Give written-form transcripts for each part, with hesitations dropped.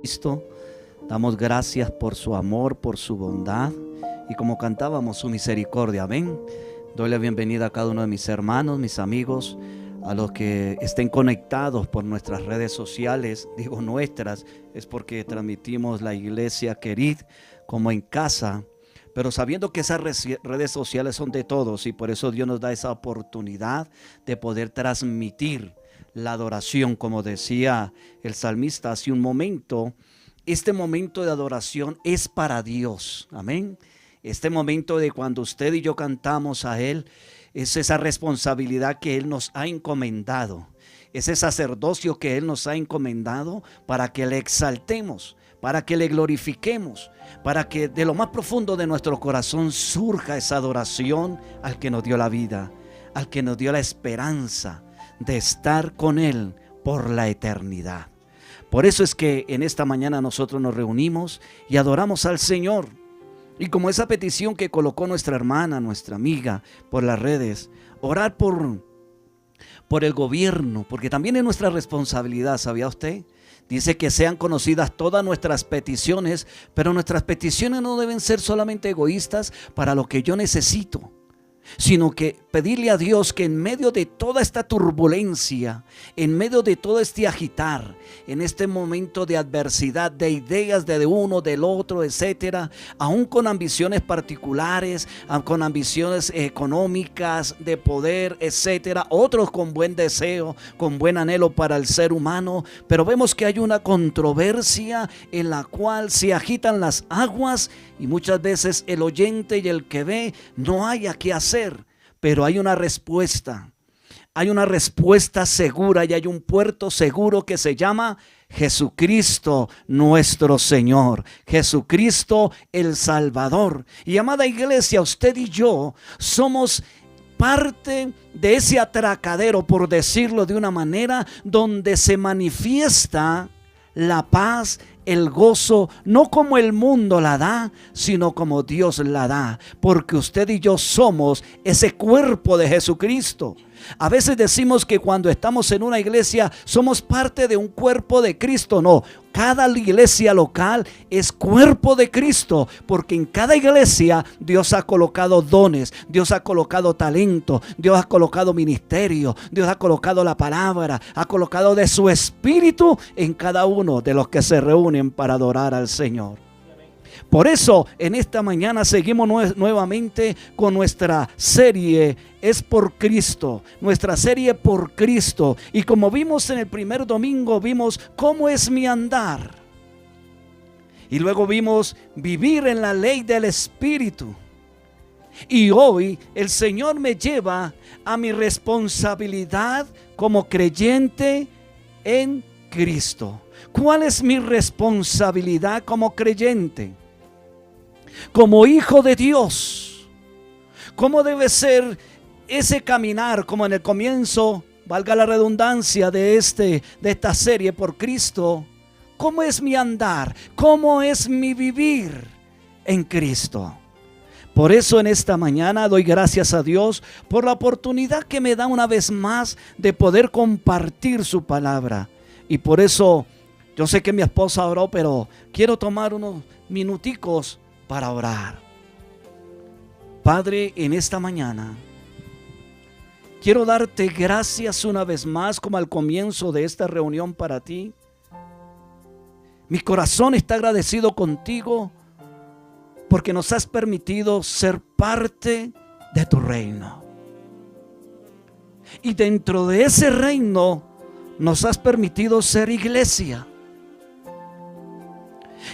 Cristo. Damos gracias por su amor, por su bondad y como cantábamos, su misericordia. Amén. Doy la bienvenida a cada uno de mis hermanos, mis amigos, a los que estén conectados por nuestras redes sociales. Digo nuestras, es porque transmitimos la iglesia Querid como en casa, pero sabiendo que esas redes sociales son de todos y por eso Dios nos da esa oportunidad de poder transmitir la adoración, como decía el salmista hace un momento. Este momento de adoración es para Dios, amén. Este momento de cuando usted y yo cantamos a Él, es esa responsabilidad que Él nos ha encomendado, ese sacerdocio que Él nos ha encomendado para que le exaltemos, para que le glorifiquemos, para que de lo más profundo de nuestro corazón surja esa adoración al que nos dio la vida, al que nos dio la esperanza de estar con Él por la eternidad. Por eso es que en esta mañana nosotros nos reunimos y adoramos al Señor. Y como esa petición que colocó nuestra hermana, nuestra amiga por las redes, orar por el gobierno, porque también es nuestra responsabilidad, ¿sabía usted? Dice que sean conocidas todas nuestras peticiones, pero nuestras peticiones no deben ser solamente egoístas para lo que yo necesito, sino que pedirle a Dios que en medio de toda esta turbulencia, en medio de todo este agitar, en este momento de adversidad, de ideas de uno, del otro, etcétera, aún con ambiciones particulares, con ambiciones económicas, de poder, etcétera, otros con buen deseo, con buen anhelo para el ser humano, pero vemos que hay una controversia en la cual se agitan las aguas y muchas veces el oyente y el que ve no haya qué hacer, pero hay una respuesta. Hay una respuesta segura y hay un puerto seguro que se llama Jesucristo nuestro Señor, Jesucristo el Salvador. Y amada iglesia, usted y yo somos parte de ese atracadero, por decirlo de una manera, donde se manifiesta la paz, el gozo, no como el mundo la da, sino como Dios la da, porque usted y yo somos ese cuerpo de Jesucristo. A veces decimos que cuando estamos en una iglesia somos parte de un cuerpo de Cristo. No, cada iglesia local es cuerpo de Cristo, porque en cada iglesia Dios ha colocado dones, Dios ha colocado talento, Dios ha colocado ministerio, Dios ha colocado la palabra, ha colocado de su espíritu en cada uno de los que se reúnen para adorar al Señor. Por eso en esta mañana seguimos nuevamente con nuestra serie Es por Cristo, nuestra serie por Cristo. Y como vimos en el primer domingo, vimos cómo es mi andar. Y luego vimos vivir en la ley del Espíritu. Y hoy el Señor me lleva a mi responsabilidad como creyente en Cristo. ¿Cuál es mi responsabilidad como creyente? Como hijo de Dios, ¿cómo debe ser ese caminar? Como en el comienzo, valga la redundancia de esta serie por Cristo. ¿Cómo es mi andar? ¿Cómo es mi vivir en Cristo? Por eso en esta mañana doy gracias a Dios por la oportunidad que me da una vez más de poder compartir su palabra. Y por eso yo sé que mi esposa oró, pero quiero tomar unos minuticos para orar. Padre, en esta mañana quiero darte gracias una vez más, como al comienzo de esta reunión para ti. Mi corazón está agradecido contigo porque nos has permitido ser parte de tu reino. Y dentro de ese reino nos has permitido ser iglesia.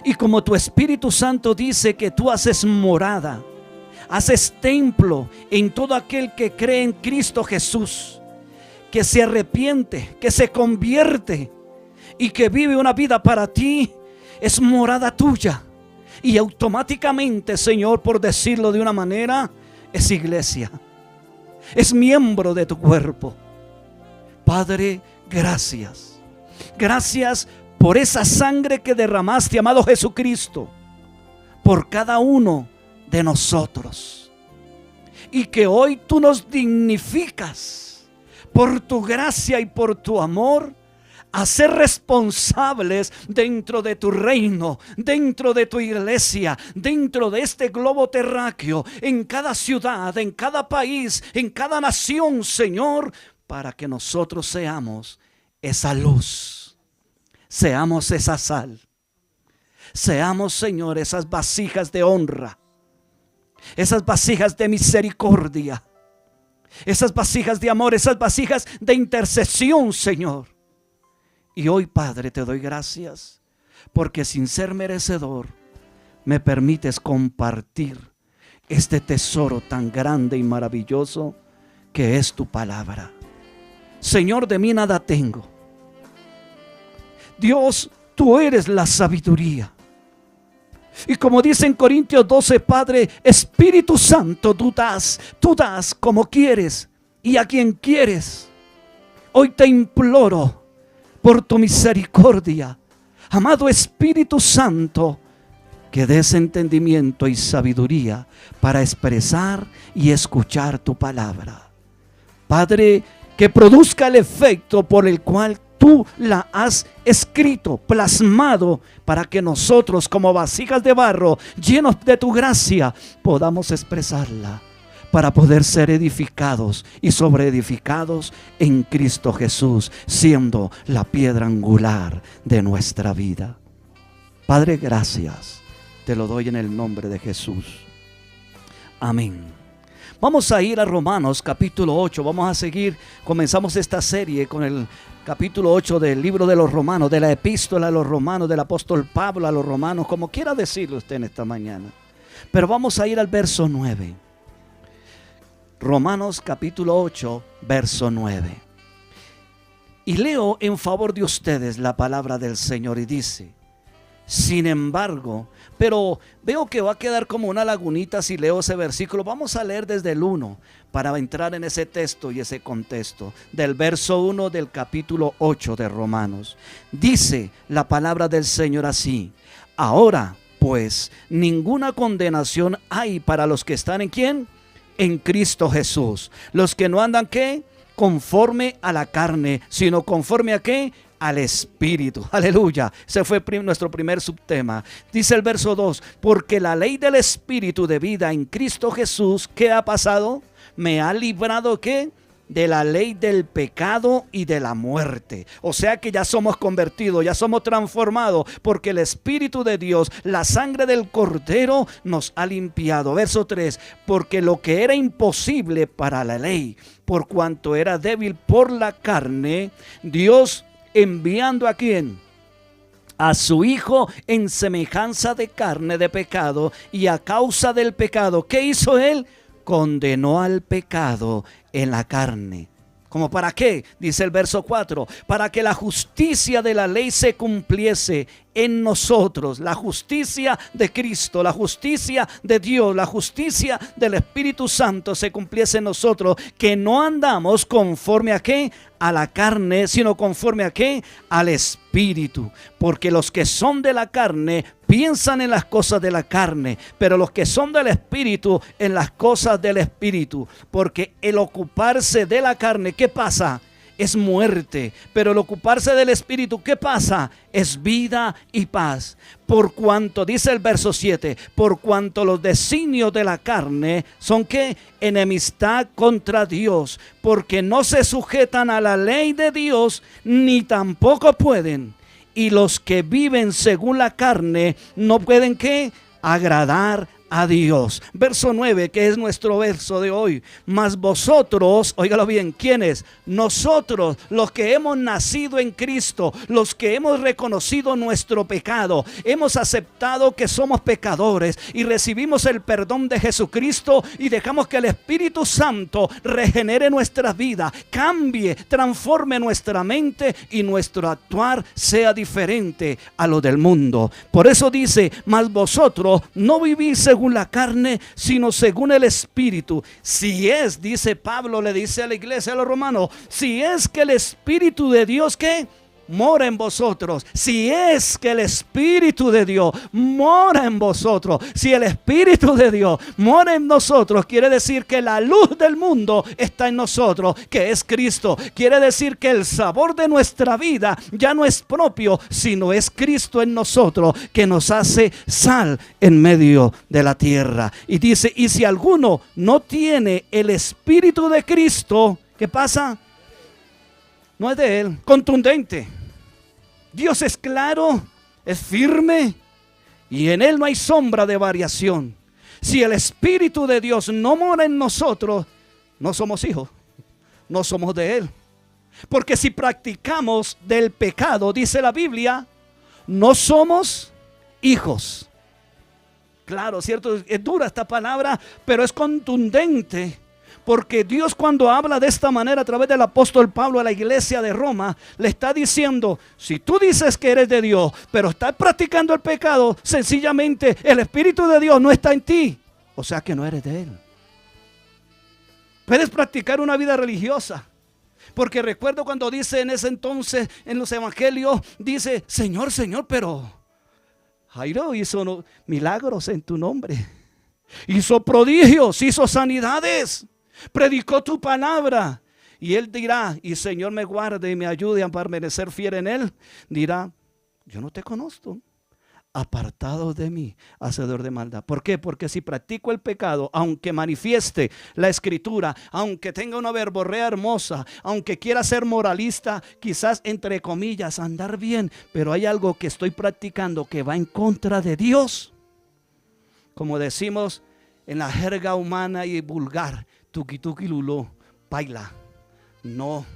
Y como tu Espíritu Santo dice que tú haces morada, haces templo en todo aquel que cree en Cristo Jesús, que se arrepiente, que se convierte y que vive una vida para ti, es morada tuya. Y automáticamente, Señor, por decirlo de una manera, es iglesia, es miembro de tu cuerpo. Padre, gracias. Gracias por esa sangre que derramaste, amado Jesucristo, por cada uno de nosotros. Y que hoy tú nos dignificas por tu gracia y por tu amor a ser responsables dentro de tu reino, dentro de tu iglesia, dentro de este globo terráqueo, en cada ciudad, en cada país, en cada nación, Señor, para que nosotros seamos esa luz, seamos esa sal, seamos, Señor, esas vasijas de honra, esas vasijas de misericordia, esas vasijas de amor, esas vasijas de intercesión, Señor. Y hoy, Padre, te doy gracias porque sin ser merecedor me permites compartir este tesoro tan grande y maravilloso que es tu palabra. Señor, de mí nada tengo. Dios, tú eres la sabiduría. Y como dice en Corintios 12, Padre, Espíritu Santo, tú das como quieres y a quien quieres. Hoy te imploro por tu misericordia, amado Espíritu Santo, que des entendimiento y sabiduría para expresar y escuchar tu palabra. Padre, que produzca el efecto por el cual tú la has escrito, plasmado, para que nosotros como vasijas de barro, llenos de tu gracia, podamos expresarla, para poder ser edificados y sobreedificados en Cristo Jesús, siendo la piedra angular de nuestra vida. Padre, gracias, te lo doy en el nombre de Jesús. Amén. Vamos a ir a Romanos capítulo 8, vamos a seguir, comenzamos esta serie con el capítulo 8 del libro de los Romanos, de la epístola a los Romanos, del apóstol Pablo a los Romanos, como quiera decirlo usted en esta mañana. Pero vamos a ir al verso 9. Romanos capítulo 8, verso 9. Y leo en favor de ustedes la palabra del Señor y dice: sin embargo, pero veo que va a quedar como una lagunita si leo ese versículo. Vamos a leer desde el 1 para entrar en ese texto y ese contexto. Del verso 1 del capítulo 8 de Romanos. Dice la palabra del Señor así: ahora pues ninguna condenación hay para los que están en ¿quién? En Cristo Jesús. Los que no andan ¿qué? Conforme a la carne, sino conforme a ¿qué? Al Espíritu. Aleluya. Ese fue nuestro primer subtema. Dice el verso 2: porque la ley del Espíritu de vida en Cristo Jesús, ¿qué ha pasado? Me ha librado ¿qué? De la ley del pecado y de la muerte. O sea que ya somos convertidos, ya somos transformados, porque el Espíritu de Dios, la sangre del Cordero nos ha limpiado. Verso 3: porque lo que era imposible para la ley, por cuanto era débil por la carne, Dios enviando ¿a quién? A su Hijo en semejanza de carne de pecado, y a causa del pecado, ¿qué hizo Él? Condenó al pecado en la carne. ¿Cómo para qué? Dice el verso 4: para que la justicia de la ley se cumpliese en nosotros. La justicia de Cristo, la justicia de Dios, la justicia del Espíritu Santo se cumpliese en nosotros, que no andamos conforme a ¿qué? A la carne, sino conforme a ¿qué? Al Espíritu. Porque los que son de la carne piensan en las cosas de la carne, pero los que son del Espíritu en las cosas del Espíritu. Porque el ocuparse de la carne, ¿qué pasa? Es muerte, pero el ocuparse del Espíritu, ¿qué pasa? Es vida y paz. Por cuanto, dice el verso 7, por cuanto los designios de la carne son ¿qué? Enemistad contra Dios, porque no se sujetan a la ley de Dios, ni tampoco pueden. Y los que viven según la carne no pueden ¿qué? Agradar a Dios. Verso 9, que es nuestro verso de hoy: mas vosotros, óigalo bien, ¿quiénes? Nosotros, los que hemos nacido en Cristo, los que hemos reconocido nuestro pecado, hemos aceptado que somos pecadores y recibimos el perdón de Jesucristo y dejamos que el Espíritu Santo regenere nuestra vida, cambie, transforme nuestra mente y nuestro actuar sea diferente a lo del mundo. Por eso dice: mas vosotros no vivís según la carne, sino según el Espíritu. Si es, dice Pablo, le dice a la iglesia, a los romanos, si es que el Espíritu de Dios, ¿qué? mora en vosotros, si es que el Espíritu de Dios mora en vosotros, si el Espíritu de Dios mora en nosotros, quiere decir que la luz del mundo está en nosotros, que es Cristo. Quiere decir que el sabor de nuestra vida ya no es propio, sino es Cristo en nosotros, que nos hace sal en medio de la tierra. Y dice, y si alguno no tiene el Espíritu de Cristo, ¿qué pasa? No es de Él. Contundente. Dios es claro, es firme y en Él no hay sombra de variación. Si el Espíritu de Dios no mora en nosotros, no somos hijos, no somos de Él. Porque si practicamos del pecado, dice la Biblia, no somos hijos. Claro, cierto, es dura esta palabra, pero es contundente. Porque Dios, cuando habla de esta manera a través del apóstol Pablo a la iglesia de Roma, le está diciendo, si tú dices que eres de Dios, pero estás practicando el pecado, sencillamente el Espíritu de Dios no está en ti. O sea que no eres de Él. Puedes practicar una vida religiosa. Porque recuerdo cuando dice en ese entonces en los evangelios, dice, Señor, Señor, pero Jairo hizo milagros en tu nombre. Hizo prodigios, hizo sanidades. Predicó tu palabra. Y él dirá, y Señor me guarde y me ayude a permanecer fiel en Él. Dirá, yo no te conozco. Apartado de mí, hacedor de maldad. ¿Por qué? Porque si practico el pecado, aunque manifieste la escritura, aunque tenga una verborrea hermosa, aunque quiera ser moralista, quizás entre comillas, andar bien, pero hay algo que estoy practicando que va en contra de Dios. Como decimos en la jerga humana y vulgar, tuki tuki luló, baila. No,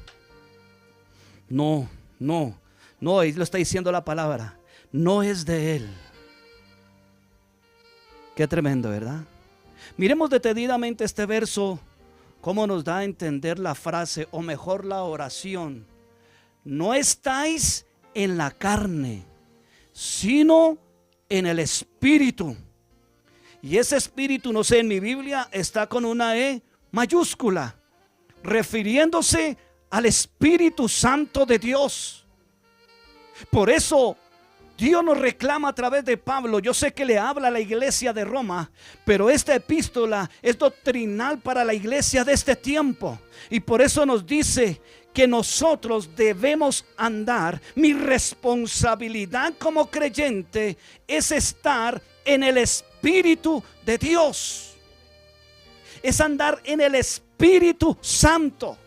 ahí lo está diciendo la palabra. No es de Él. Qué tremendo, ¿verdad? Miremos detenidamente este verso, cómo nos da a entender la frase, o mejor la oración. No estáis en la carne, sino en el Espíritu. Y ese Espíritu, no sé, en mi Biblia está con una E mayúscula, refiriéndose al Espíritu Santo de Dios. Por eso Dios nos reclama a través de Pablo. Yo sé que le habla a la iglesia de Roma, pero esta epístola es doctrinal para la iglesia de este tiempo. Y por eso nos dice que nosotros debemos andar. Mi responsabilidad como creyente es estar en el Espíritu de Dios. Es andar en el Espíritu Santo.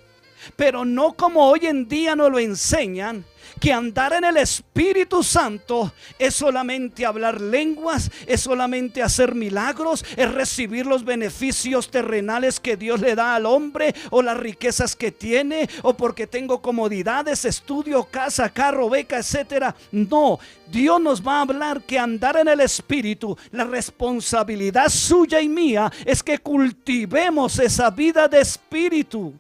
Pero no como hoy en día nos lo enseñan, que andar en el Espíritu Santo es solamente hablar lenguas, es solamente hacer milagros, es recibir los beneficios terrenales que Dios le da al hombre, o las riquezas que tiene, o porque tengo comodidades, estudio, casa, carro, beca, etcétera. No, Dios nos va a hablar que andar en el Espíritu, la responsabilidad suya y mía es que cultivemos esa vida de espíritu.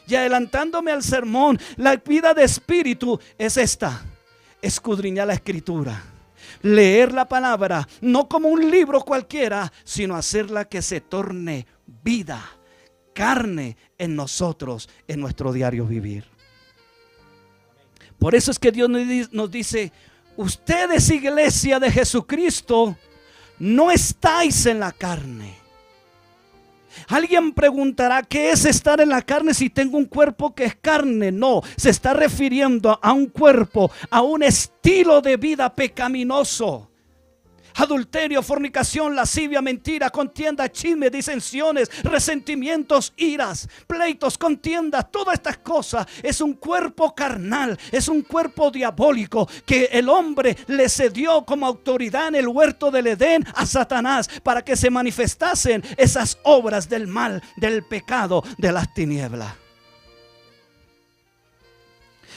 Y adelantándome al sermón, la vida de espíritu es esta: escudriñar la escritura, leer la palabra, no como un libro cualquiera, sino hacerla que se torne vida, carne en nosotros, en nuestro diario vivir. Por eso es que Dios nos dice: ustedes, iglesia de Jesucristo, no estáis en la carne. Alguien preguntará, ¿qué es estar en la carne si tengo un cuerpo que es carne? No, se está refiriendo a un cuerpo, a un estilo de vida pecaminoso. Adulterio, fornicación, lascivia, mentira, contienda, chisme, disensiones, resentimientos, iras, pleitos, contiendas, todas estas cosas. Es un cuerpo carnal, es un cuerpo diabólico que el hombre le cedió como autoridad en el huerto del Edén a Satanás, para que se manifestasen esas obras del mal, del pecado, de las tinieblas.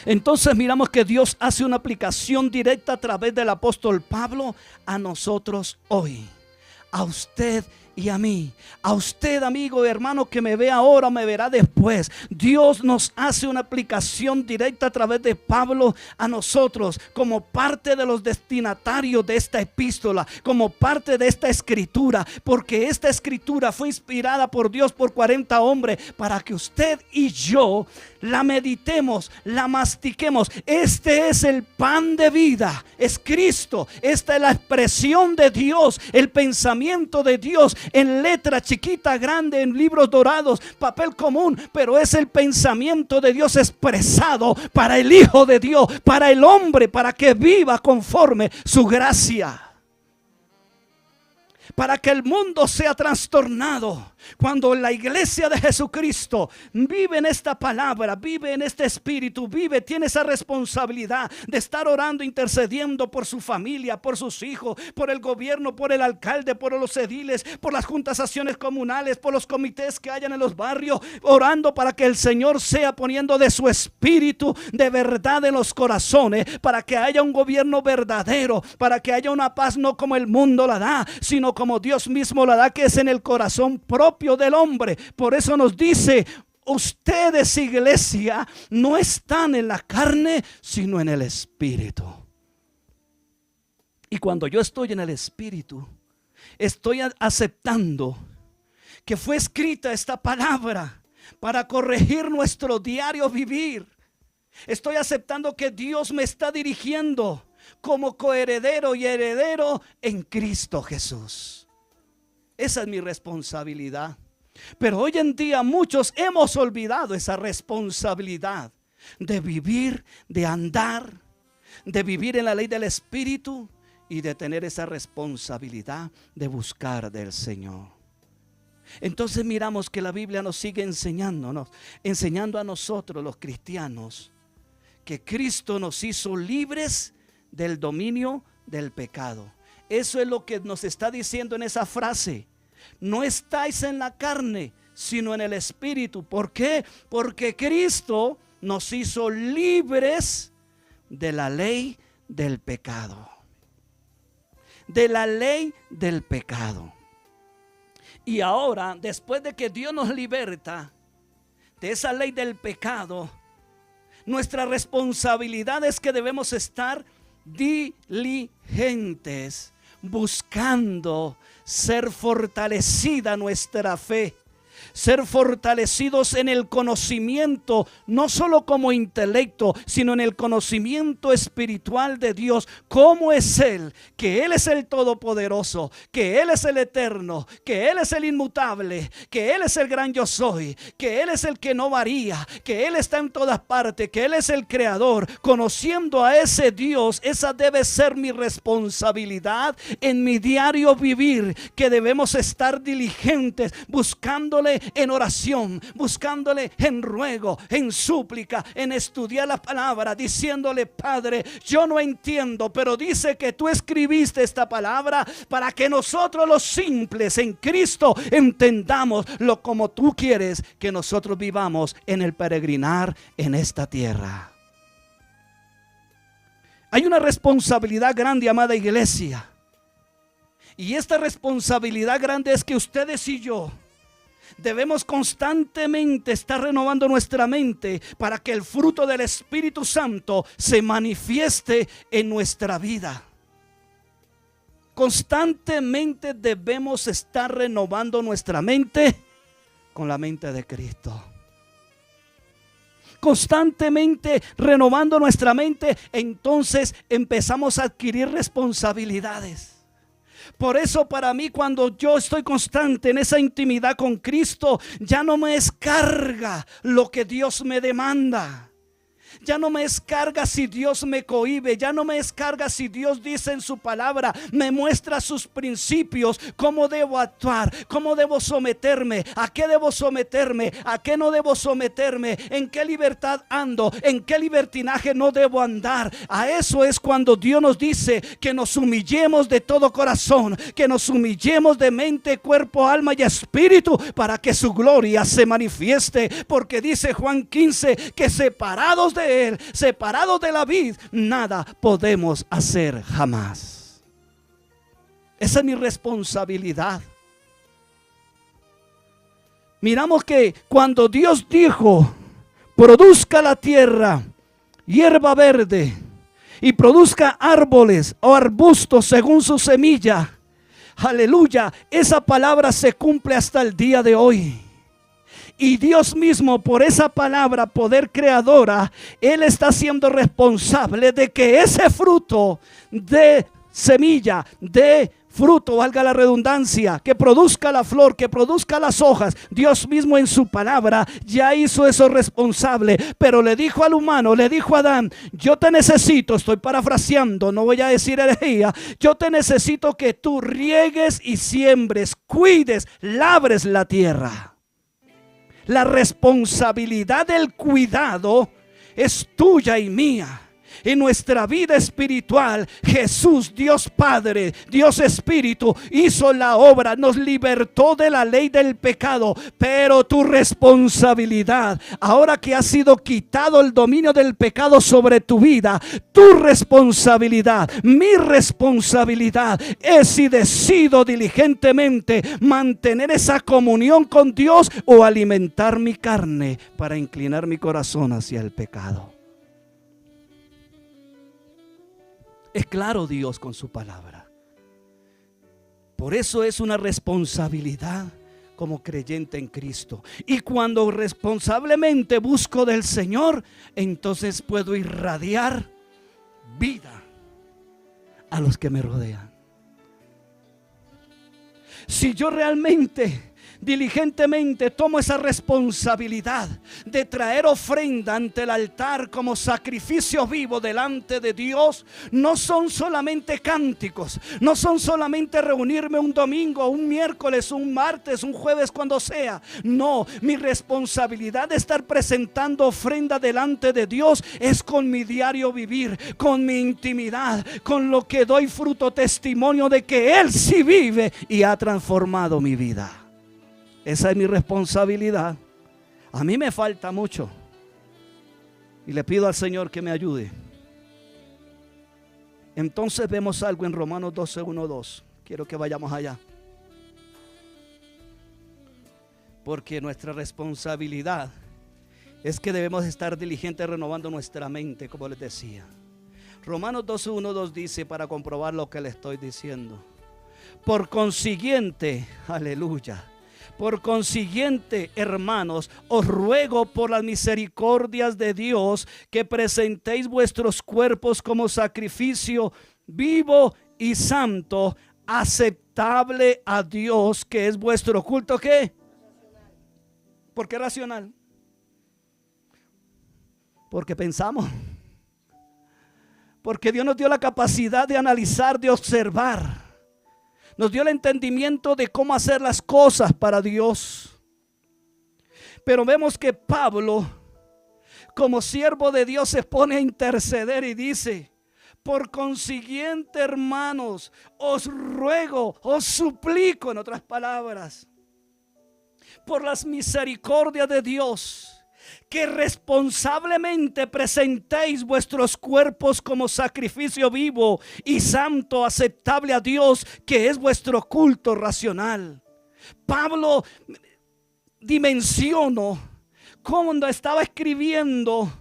Entonces miramos que Dios hace una aplicación directa a través del apóstol Pablo a nosotros hoy, a usted y a mí, a usted, amigo, hermano, que me ve ahora o me verá después. Dios nos hace una aplicación directa a través de Pablo a nosotros como parte de los destinatarios de esta epístola, como parte de esta escritura, porque esta escritura fue inspirada por Dios por 40 hombres para que usted y yo la meditemos, la mastiquemos. Este es el pan de vida, es Cristo. Esta es la expresión de Dios, el pensamiento de Dios en letra chiquita, grande, en libros dorados, papel común, pero es el pensamiento de Dios expresado para el Hijo de Dios, para el hombre, para que viva conforme su gracia, para que el mundo sea trastornado. Cuando la iglesia de Jesucristo vive en esta palabra, vive en este espíritu, tiene esa responsabilidad de estar orando, intercediendo por su familia, por sus hijos, por el gobierno, por el alcalde, por los ediles, por las juntas acciones comunales, por los comités que hayan en los barrios, orando para que el Señor sea poniendo de su espíritu de verdad en los corazones, para que haya un gobierno verdadero, para que haya una paz no como el mundo la da, sino como Dios mismo la da, que es en el corazón propio del hombre. Por eso nos dice: ustedes, iglesia, no están en la carne, sino en el espíritu. Y cuando yo estoy en el espíritu, estoy aceptando que fue escrita esta palabra para corregir nuestro diario vivir. Estoy aceptando que Dios me está dirigiendo como coheredero y heredero en Cristo Jesús. Esa es mi responsabilidad. Pero hoy en día muchos hemos olvidado esa responsabilidad de vivir, de andar, de vivir en la ley del Espíritu y de tener esa responsabilidad de buscar del Señor. Entonces miramos que la Biblia nos sigue enseñando a nosotros los cristianos que Cristo nos hizo libres del dominio del pecado. Eso es lo que nos está diciendo en esa frase: no estáis en la carne, sino en el espíritu. ¿Por qué? Porque Cristo nos hizo libres de la ley del pecado. De la ley del pecado. Y ahora, después de que Dios nos liberta de esa ley del pecado, nuestra responsabilidad es que debemos estar diligentes, buscando ser fortalecida nuestra fe, ser fortalecidos en el conocimiento, no solo como intelecto, sino en el conocimiento espiritual de Dios. ¿Cómo es Él? Que Él es el Todopoderoso, que Él es el Eterno, que Él es el Inmutable, que Él es el gran yo soy, que Él es el que no varía, que Él está en todas partes, que Él es el Creador. Conociendo a ese Dios, esa debe ser mi responsabilidad en mi diario vivir, que debemos estar diligentes, buscándole en oración, buscándole en ruego, en súplica, en estudiar la palabra, diciéndole: Padre, yo no entiendo, pero dice que tú escribiste esta palabra para que nosotros los simples en Cristo entendamos lo como tú quieres que nosotros vivamos en el peregrinar en esta tierra. Hay una responsabilidad grande, amada iglesia, y esta responsabilidad grande es que ustedes y yo debemos constantemente estar renovando nuestra mente para que el fruto del Espíritu Santo se manifieste en nuestra vida. Constantemente debemos estar renovando nuestra mente con la mente de Cristo. Constantemente renovando nuestra mente, entonces empezamos a adquirir responsabilidades. Por eso para mí, cuando yo estoy constante en esa intimidad con Cristo, ya no me descarga lo que Dios me demanda. Ya no me descarga si Dios me cohíbe, ya no me descarga si Dios dice en su palabra, me muestra sus principios, cómo debo actuar, cómo debo someterme, a qué debo someterme, a qué no debo someterme, en qué libertad ando, en qué libertinaje no debo andar. A eso es cuando Dios nos dice que nos humillemos de todo corazón, que nos humillemos de mente, cuerpo, alma y espíritu para que su gloria se manifieste. Porque dice Juan 15 que separados de Él, separados de la vid, nada podemos hacer jamás. Esa es mi responsabilidad. miramos que cuando Dios dijo, produzca la tierra hierba verde y produzca árboles o arbustos según su semilla, aleluya, esa palabra se cumple hasta el día de hoy. Y Dios mismo, por esa palabra, poder creadora, Él está siendo responsable de que ese fruto de semilla, de fruto, valga la redundancia, que produzca la flor, que produzca las hojas, Dios mismo en su palabra ya hizo eso responsable. Pero le dijo al humano, le dijo a Adán, yo te necesito, estoy parafraseando, no voy a decir herejía, yo te necesito que tú riegues y siembres, cuides, labres la tierra. La responsabilidad del cuidado es tuya y mía. En nuestra vida espiritual, Jesús, Dios Padre, Dios Espíritu, hizo la obra, nos libertó de la ley del pecado. Pero tu responsabilidad, ahora que ha sido quitado el dominio del pecado sobre tu vida, tu responsabilidad, mi responsabilidad es si decido diligentemente mantener esa comunión con Dios o alimentar mi carne para inclinar mi corazón hacia el pecado. Es claro Dios con su palabra. Por eso es una responsabilidad como creyente en Cristo. Y cuando responsablemente busco del Señor, entonces puedo irradiar vida a los que me rodean. Si yo realmente diligentemente tomo esa responsabilidad de traer ofrenda ante el altar como sacrificio vivo delante de Dios, no son solamente cánticos, no son solamente reunirme un domingo, un miércoles, un martes, un jueves, cuando sea. No, mi responsabilidad de estar presentando ofrenda delante de Dios es con mi diario vivir, con mi intimidad, con lo que doy fruto, testimonio de que Él sí vive y ha transformado mi vida. Esa es mi responsabilidad. A mí me falta mucho y le pido al Señor que me ayude. Entonces vemos algo en Romanos 12, 1, 2. Quiero que vayamos allá. Porque nuestra responsabilidad es que debemos estar diligentes renovando nuestra mente, como les decía. Romanos 12, 1, 2 dice, para comprobar lo que le estoy diciendo: por consiguiente, aleluya, por consiguiente, hermanos, os ruego por las misericordias de Dios que presentéis vuestros cuerpos como sacrificio vivo y santo, aceptable a Dios, que es vuestro culto. ¿Qué? ¿Por qué racional? Porque pensamos. Porque Dios nos dio la capacidad de analizar, de observar. Nos dio el entendimiento de cómo hacer las cosas para Dios. Pero vemos que Pablo, como siervo de Dios, se pone a interceder y dice: por consiguiente, hermanos, os ruego, os suplico, en otras palabras, por las misericordias de Dios, que responsablemente presentéis vuestros cuerpos como sacrificio vivo y santo, aceptable a Dios, que es vuestro culto racional. Pablo dimensionó cuando estaba escribiendo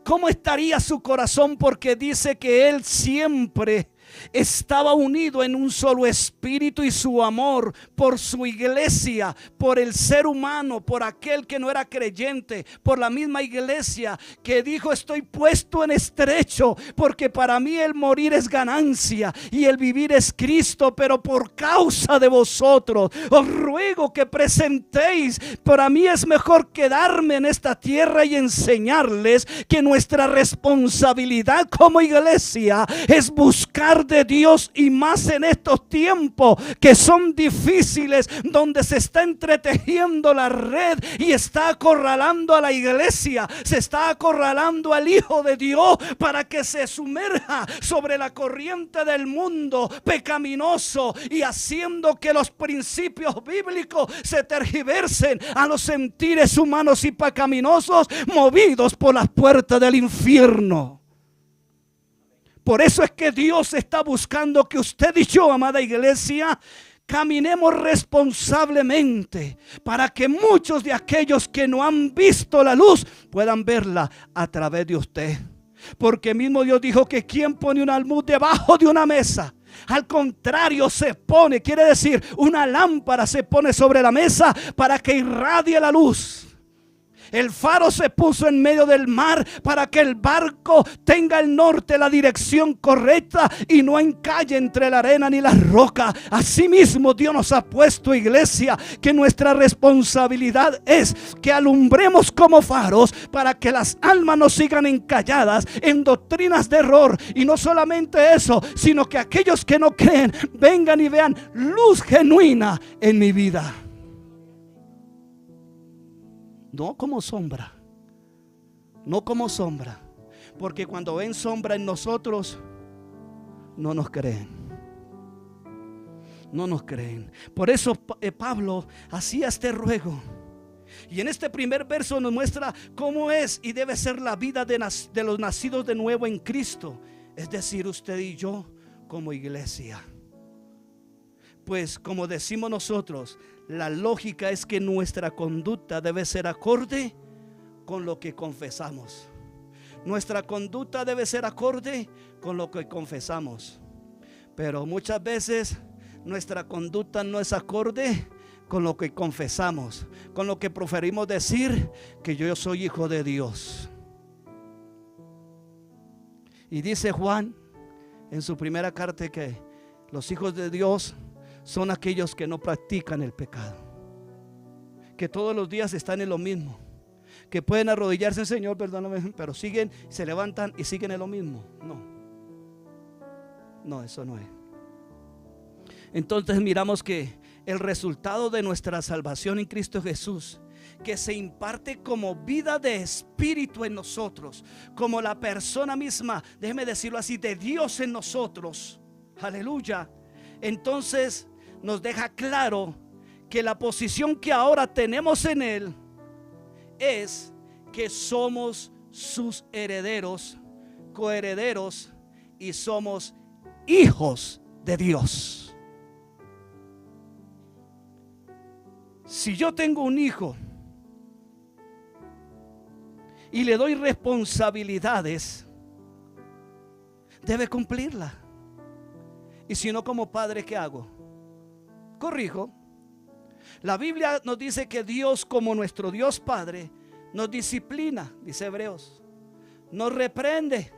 cómo estaría su corazón, porque dice que él siempre estaba unido en un solo espíritu, y su amor por su iglesia, por el ser humano, por aquel que no era creyente, por la misma iglesia, que dijo: estoy puesto en estrecho, porque para mí el morir es ganancia y el vivir es Cristo. Pero por causa de vosotros os ruego que presentéis, para mí es mejor quedarme en esta tierra y enseñarles que nuestra responsabilidad como iglesia es buscar de Dios, y más en estos tiempos que son difíciles, donde se está entretejiendo la red y está acorralando a la iglesia, se está acorralando al Hijo de Dios para que se sumerja sobre la corriente del mundo pecaminoso, y haciendo que los principios bíblicos se tergiversen a los sentires humanos y pecaminosos, movidos por las puertas del infierno. Por eso es que Dios está buscando que usted y yo, amada iglesia, caminemos responsablemente para que muchos de aquellos que no han visto la luz puedan verla a través de usted. Porque mismo Dios dijo que ¿quién pone un almud debajo de una mesa? Al contrario, se pone, quiere decir, una lámpara se pone sobre la mesa para que irradie la luz. El faro se puso en medio del mar para que el barco tenga el norte, la dirección correcta y no encalle entre la arena ni la roca. Asimismo, Dios nos ha puesto, iglesia, que nuestra responsabilidad es que alumbremos como faros para que las almas no sigan encalladas en doctrinas de error. Y no solamente eso, sino que aquellos que no creen vengan y vean luz genuina en mi vida. No como sombra, no como sombra, porque cuando ven sombra en nosotros, no nos creen. No nos creen. Por eso Pablo hacía este ruego. Y en este primer verso nos muestra cómo es y debe ser la vida de los nacidos de nuevo en Cristo. Es decir, usted y yo como iglesia. Pues como decimos nosotros, la lógica es que nuestra conducta debe ser acorde con lo que confesamos. Nuestra conducta debe ser acorde con lo que confesamos. Pero muchas veces nuestra conducta no es acorde con lo que confesamos, con lo que preferimos decir que yo soy hijo de Dios. Y dice Juan en su primera carta que los hijos de Dios son aquellos que no practican el pecado, que todos los días están en lo mismo, que pueden arrodillarse, Señor, perdóname, pero siguen, se levantan y siguen en lo mismo. No, eso no es. Entonces miramos que el resultado de nuestra salvación en Cristo Jesús, que se imparte como vida de espíritu en nosotros, como la persona misma, déjeme decirlo así, de Dios en nosotros. Aleluya. Entonces nos deja claro que la posición que ahora tenemos en Él es que somos sus herederos, coherederos y somos hijos de Dios. Si yo tengo un hijo y le doy responsabilidades, debe cumplirla. Y si no, como padre, ¿qué hago? Corrijo. La Biblia nos dice que Dios, como nuestro Dios Padre, nos disciplina, dice Hebreos, nos reprende.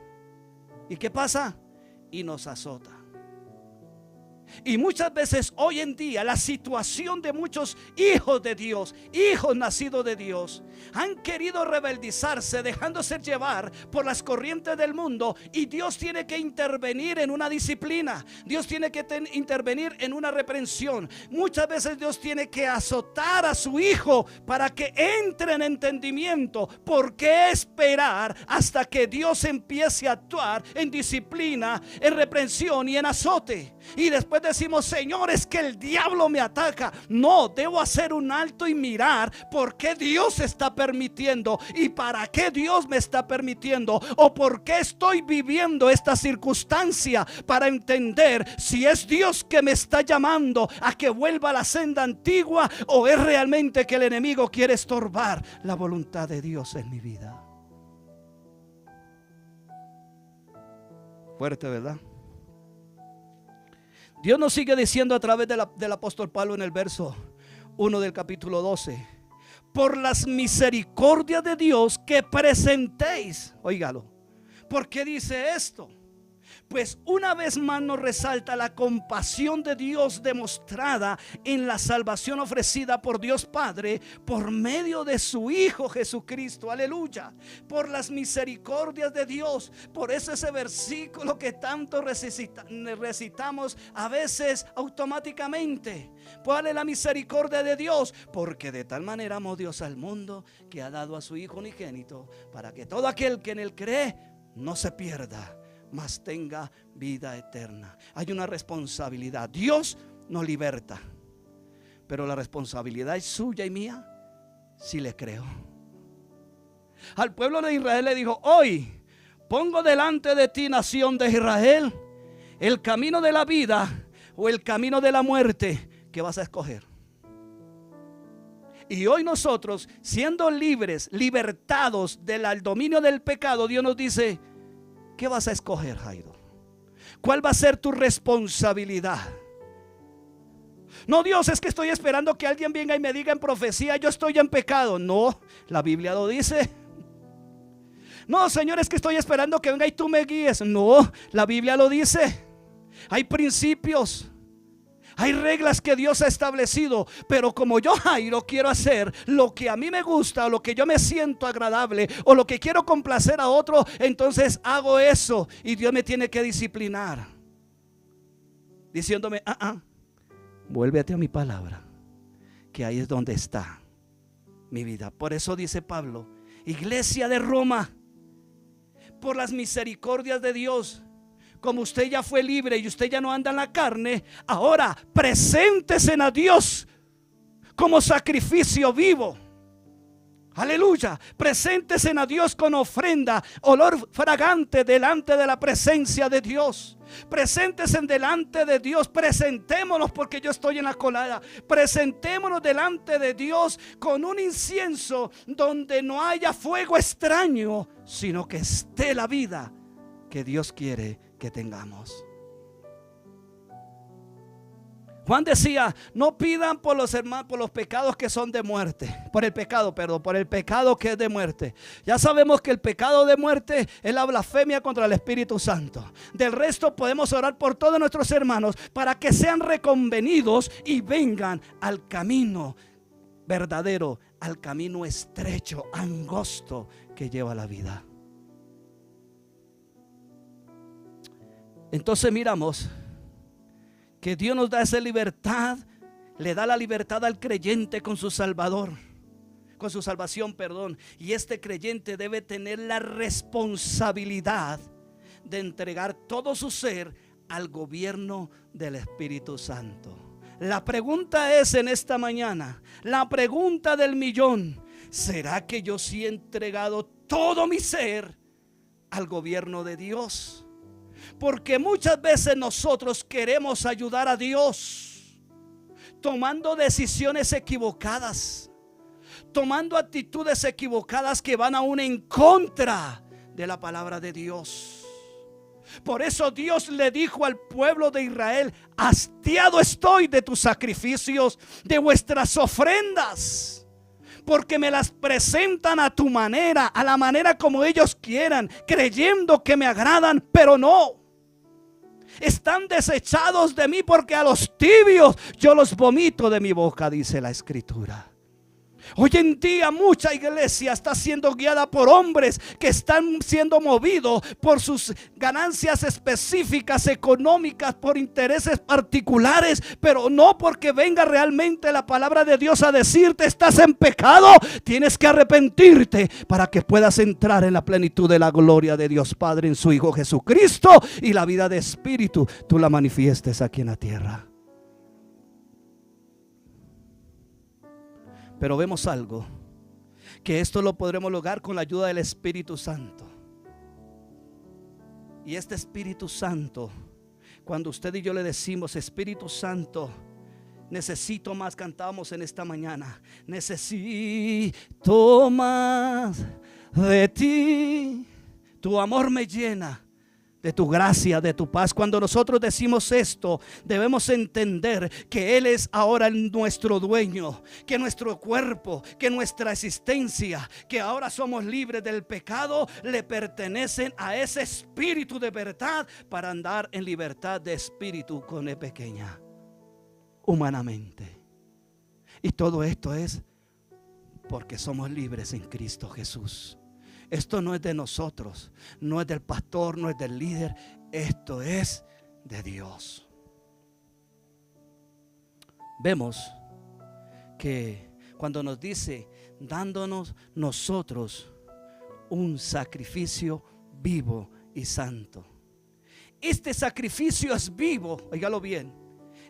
¿Y qué pasa? Y nos azota. Y muchas veces hoy en día la situación de muchos hijos de Dios, hijos nacidos de Dios, han querido rebeldizarse, dejándose llevar por las corrientes del mundo. Y Dios tiene que intervenir en una disciplina. Dios tiene que intervenir en una reprensión. Muchas veces Dios tiene que azotar a su hijo para que entre en entendimiento. ¿Por qué esperar hasta que Dios empiece a actuar en disciplina, en reprensión y en azote? Y después decimos, Señor, es que el diablo me ataca. No, debo hacer un alto y mirar por qué Dios está permitiendo y para qué Dios me está permitiendo, o por qué estoy viviendo esta circunstancia, para entender si es Dios que me está llamando a que vuelva a la senda antigua, o es realmente que el enemigo quiere estorbar la voluntad de Dios en mi vida. Fuerte, ¿verdad? Dios nos sigue diciendo a través del apóstol Pablo en el verso 1 del capítulo 12: por las misericordias de Dios que presentéis. Óigalo. ¿Por qué dice esto? Pues una vez más nos resalta la compasión de Dios demostrada en la salvación ofrecida por Dios Padre por medio de su Hijo Jesucristo. Aleluya. Por las misericordias de Dios. Por eso ese versículo que tanto recitamos a veces automáticamente. ¿Cuál es la misericordia de Dios? Porque de tal manera amó Dios al mundo que ha dado a su Hijo unigénito, para que todo aquel que en él cree no se pierda, mas tenga vida eterna. Hay una responsabilidad. Dios nos liberta, pero la responsabilidad es suya y mía si le creo. Al pueblo de Israel le dijo: hoy pongo delante de ti, nación de Israel, el camino de la vida o el camino de la muerte. ¿qué vas a escoger? Y hoy nosotros, siendo libres, libertados del dominio del pecado, Dios nos dice, ¿qué vas a escoger, Jairo? ¿Cuál va a ser tu responsabilidad? No, Dios, es que estoy esperando que alguien venga y me diga en profecía, yo estoy en pecado. No, la Biblia lo dice. No, Señor, es que estoy esperando que venga y tú me guíes. No, la Biblia lo dice. Hay principios, hay reglas que Dios ha establecido, pero como yo, Jairo, quiero hacer lo que a mí me gusta, o lo que yo me siento agradable, o lo que quiero complacer a otro, entonces hago eso y Dios me tiene que disciplinar, diciéndome, vuélvete a mi palabra, que ahí es donde está mi vida. Por eso dice Pablo, iglesia de Roma, por las misericordias de Dios, como usted ya fue libre y usted ya no anda en la carne, ahora preséntese a Dios como sacrificio vivo. Aleluya. Preséntese a Dios con ofrenda, olor fragante delante de la presencia de Dios. Preséntese delante de Dios. Presentémonos, porque yo estoy en la colada. Presentémonos delante de Dios con un incienso donde no haya fuego extraño, sino que esté la vida que Dios quiere que tengamos. Juan decía, no pidan por los hermanos, por los pecados que son de muerte, por el pecado que es de muerte. Ya sabemos que el pecado de muerte es la blasfemia contra el Espíritu Santo. Del resto podemos orar por todos nuestros hermanos para que sean reconvenidos y vengan al camino verdadero, al camino estrecho, angosto que lleva la vida. Entonces miramos que Dios nos da esa libertad, le da la libertad al creyente con su Salvador, con su salvación, perdón. Y este creyente debe tener la responsabilidad de entregar todo su ser al gobierno del Espíritu Santo. La pregunta es en esta mañana, la pregunta del millón: ¿será que yo sí he entregado todo mi ser al gobierno de Dios? Porque muchas veces nosotros queremos ayudar a Dios tomando decisiones equivocadas, tomando actitudes equivocadas que van aún en contra de la palabra de Dios. Por eso Dios le dijo al pueblo de Israel: hastiado estoy de tus sacrificios, de vuestras ofrendas, porque me las presentan a tu manera, a la manera como ellos quieran, creyendo que me agradan, pero no. Están desechados de mí, porque a los tibios yo los vomito de mi boca, dice la Escritura. Hoy en día mucha iglesia está siendo guiada por hombres que están siendo movidos por sus ganancias específicas económicas, por intereses particulares, pero no porque venga realmente la palabra de Dios a decirte: estás en pecado, tienes que arrepentirte para que puedas entrar en la plenitud de la gloria de Dios Padre en su Hijo Jesucristo, y la vida de espíritu tú la manifiestes aquí en la tierra. Pero vemos algo, que esto lo podremos lograr con la ayuda del Espíritu Santo. Y este Espíritu Santo, cuando usted y yo le decimos: Espíritu Santo, necesito más, cantábamos en esta mañana, necesito más de ti, tu amor me llena, de tu gracia, de tu paz. Cuando nosotros decimos esto, debemos entender que Él es ahora nuestro dueño, que nuestro cuerpo, que nuestra existencia, que ahora somos libres del pecado, le pertenecen a ese espíritu de verdad, para andar en libertad de espíritu con E pequeña, humanamente. Y todo esto es porque somos libres en Cristo Jesús. Esto no es de nosotros, no es del pastor, no es del líder, esto es de Dios. Vemos que cuando nos dice: dándonos nosotros un sacrificio vivo y santo. Este sacrificio es vivo, óigalo bien.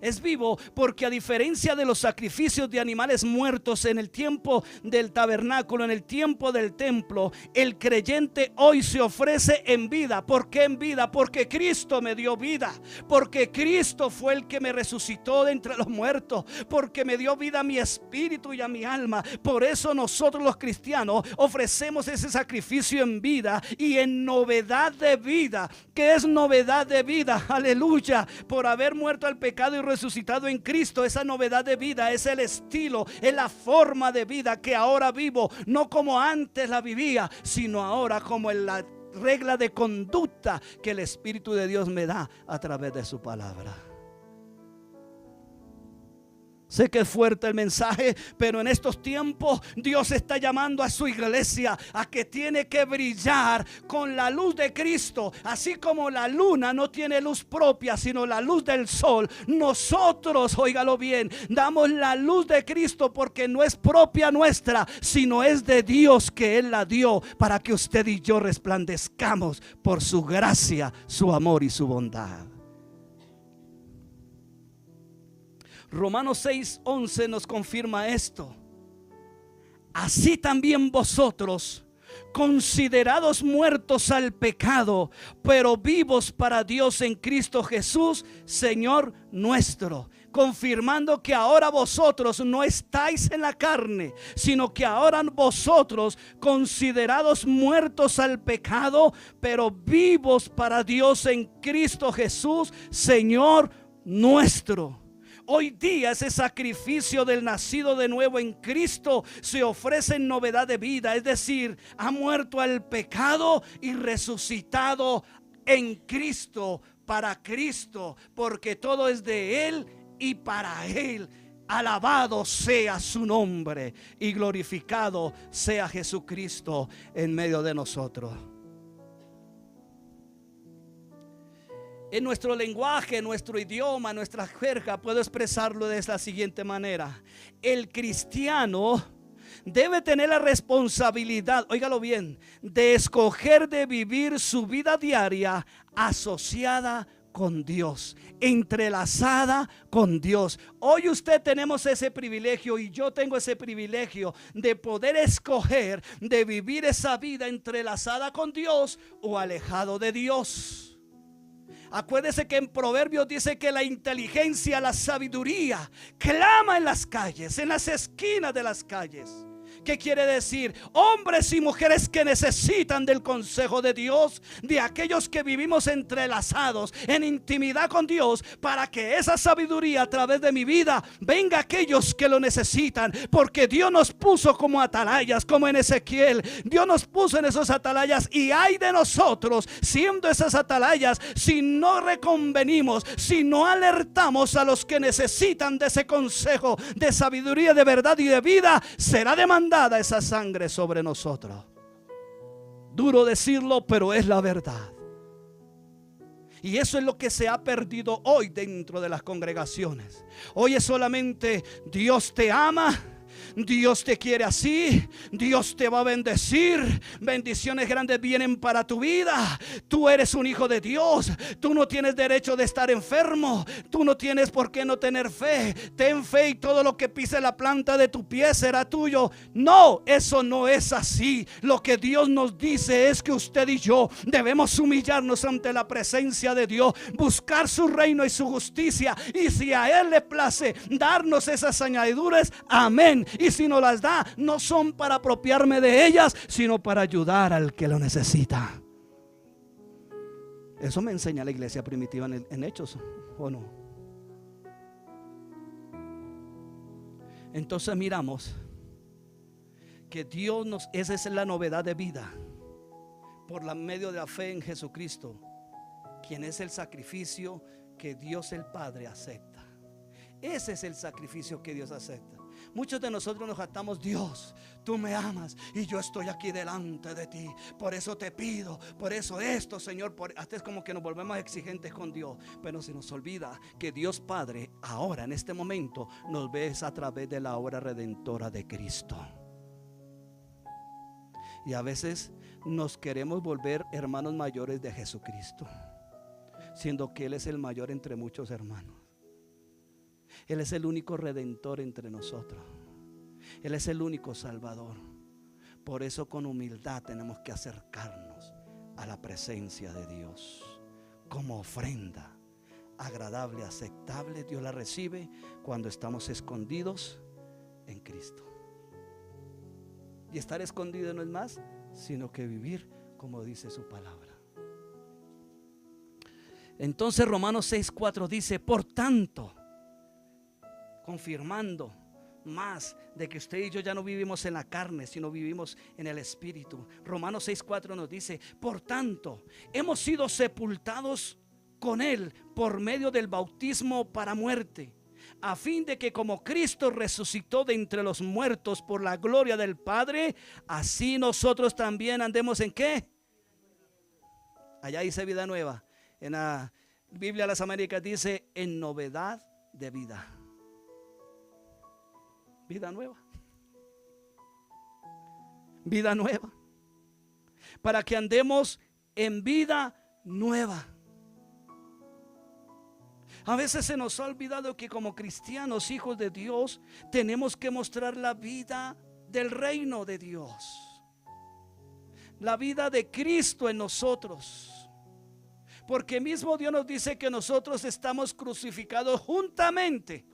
Es vivo porque a diferencia de los sacrificios de animales muertos en el tiempo del tabernáculo, en el tiempo del templo, el creyente hoy se ofrece en vida. ¿Por qué en vida? Porque Cristo me dio vida, porque Cristo fue el que me resucitó de entre los muertos, porque me dio vida a mi espíritu y a mi alma. Por eso nosotros los cristianos ofrecemos ese sacrificio en vida y en novedad de vida. ¿Qué es novedad de vida? Aleluya. Por haber muerto al pecado y resucitado en Cristo, esa novedad de vida es el estilo, es la forma de vida que ahora vivo, no como antes la vivía, sino ahora como en la regla de conducta que el Espíritu de Dios me da a través de su palabra. Sé que es fuerte el mensaje, pero en estos tiempos Dios está llamando a su iglesia a que tiene que brillar con la luz de Cristo. Así como la luna no tiene luz propia, sino la luz del sol, nosotros, óigalo bien, damos la luz de Cristo porque no es propia nuestra, sino es de Dios, que Él la dio para que usted y yo resplandezcamos por su gracia, su amor y su bondad. Romanos 6:11 nos confirma esto. Así también vosotros, considerados muertos al pecado, pero vivos para Dios en Cristo Jesús, Señor nuestro. Confirmando que ahora vosotros no estáis en la carne, sino que ahora vosotros, considerados muertos al pecado, pero vivos para Dios en Cristo Jesús, Señor nuestro. Hoy día ese sacrificio del nacido de nuevo en Cristo se ofrece en novedad de vida, es decir, ha muerto al pecado y resucitado en Cristo, para Cristo, porque todo es de Él y para Él. Alabado sea su nombre y glorificado sea Jesucristo en medio de nosotros. En nuestro lenguaje, nuestro idioma, nuestra jerga, puedo expresarlo de la siguiente manera: el cristiano debe tener la responsabilidad, óigalo bien, de escoger de vivir su vida diaria asociada con Dios, entrelazada con Dios. Hoy usted tenemos ese privilegio y yo tengo ese privilegio de poder escoger de vivir esa vida entrelazada con Dios o alejado de Dios. Acuérdese que en Proverbios dice que la inteligencia, la sabiduría clama en las calles, en las esquinas de las calles. ¿Qué quiere decir? Hombres y mujeres que necesitan del consejo de Dios, de aquellos que vivimos entrelazados en intimidad con Dios, para que esa sabiduría a través de mi vida venga a aquellos que lo necesitan, porque Dios nos puso como atalayas, como en Ezequiel. Dios nos puso en esos atalayas, y hay de nosotros siendo esas atalayas si no reconvenimos, si no alertamos a los que necesitan de ese consejo de sabiduría, de verdad y de vida. Será demandada esa sangre sobre nosotros. Duro decirlo, pero es la verdad. Y eso es lo que se ha perdido hoy dentro de las congregaciones. Hoy es solamente Dios te ama, Dios te quiere así, Dios te va a bendecir, bendiciones grandes vienen para tu vida, tú eres un hijo de Dios, tú no tienes derecho de estar enfermo, tú no tienes por qué no tener fe, ten fe y todo lo que pise la planta de tu pie será tuyo. No, eso no es así. Lo que Dios nos dice es que usted y yo debemos humillarnos ante la presencia de Dios, buscar su reino y su justicia, y si a Él le place darnos esas añadiduras, amén. Y si no las da, no son para apropiarme de ellas, sino para ayudar al que lo necesita. Eso me enseña la iglesia primitiva en Hechos, ¿o no? Entonces miramos que Dios esa es la novedad de vida, por la medio de la fe en Jesucristo, quien es el sacrificio que Dios el Padre acepta. Ese es el sacrificio que Dios acepta. Muchos de nosotros nos jactamos: Dios, tú me amas y yo estoy aquí delante de ti, por eso te pido, por eso esto, Señor. Hasta es como que nos volvemos exigentes con Dios, pero se nos olvida que Dios Padre ahora en este momento nos ve a través de la obra redentora de Cristo. Y a veces nos queremos volver hermanos mayores de Jesucristo, siendo que Él es el mayor entre muchos hermanos. Él es el único redentor entre nosotros. Él es el único salvador. Por eso con humildad tenemos que acercarnos a la presencia de Dios como ofrenda agradable, aceptable. Dios la recibe cuando estamos escondidos en Cristo. Y estar escondido no es más sino que vivir como dice su palabra. Entonces Romanos 6:4 dice: por tanto, confirmando más de que usted y yo ya no vivimos en la carne, sino vivimos en el Espíritu. Romanos 6:4 nos dice: por tanto, hemos sido sepultados con Él por medio del bautismo para muerte, a fin de que como Cristo resucitó de entre los muertos por la gloria del Padre, así nosotros también andemos ¿en qué? Allá dice vida nueva. En la Biblia de las Américas dice en novedad de vida. Vida nueva. Vida nueva. Para que andemos en vida nueva. A veces se nos ha olvidado que como cristianos, hijos de Dios, tenemos que mostrar la vida del reino de Dios. La vida de Cristo en nosotros. Porque mismo Dios nos dice que nosotros estamos crucificados juntamente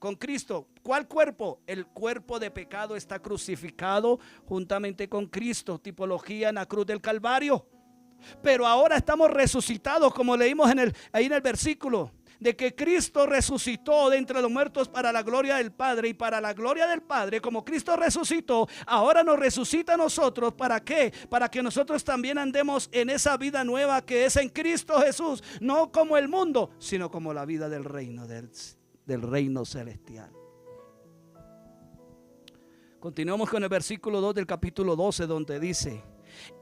con Cristo. ¿Cuál cuerpo? El cuerpo de pecado está crucificado juntamente con Cristo. Tipología en la cruz del Calvario. Pero ahora estamos resucitados, como leímos ahí en el versículo, de que Cristo resucitó de entre los muertos para la gloria del Padre. Y para la gloria del Padre, como Cristo resucitó, ahora nos resucita a nosotros. ¿Para qué? Para que nosotros también andemos en esa vida nueva que es en Cristo Jesús. No como el mundo, sino como la vida del reino, del reino celestial. Continuamos con el versículo 2 del capítulo 12, donde dice: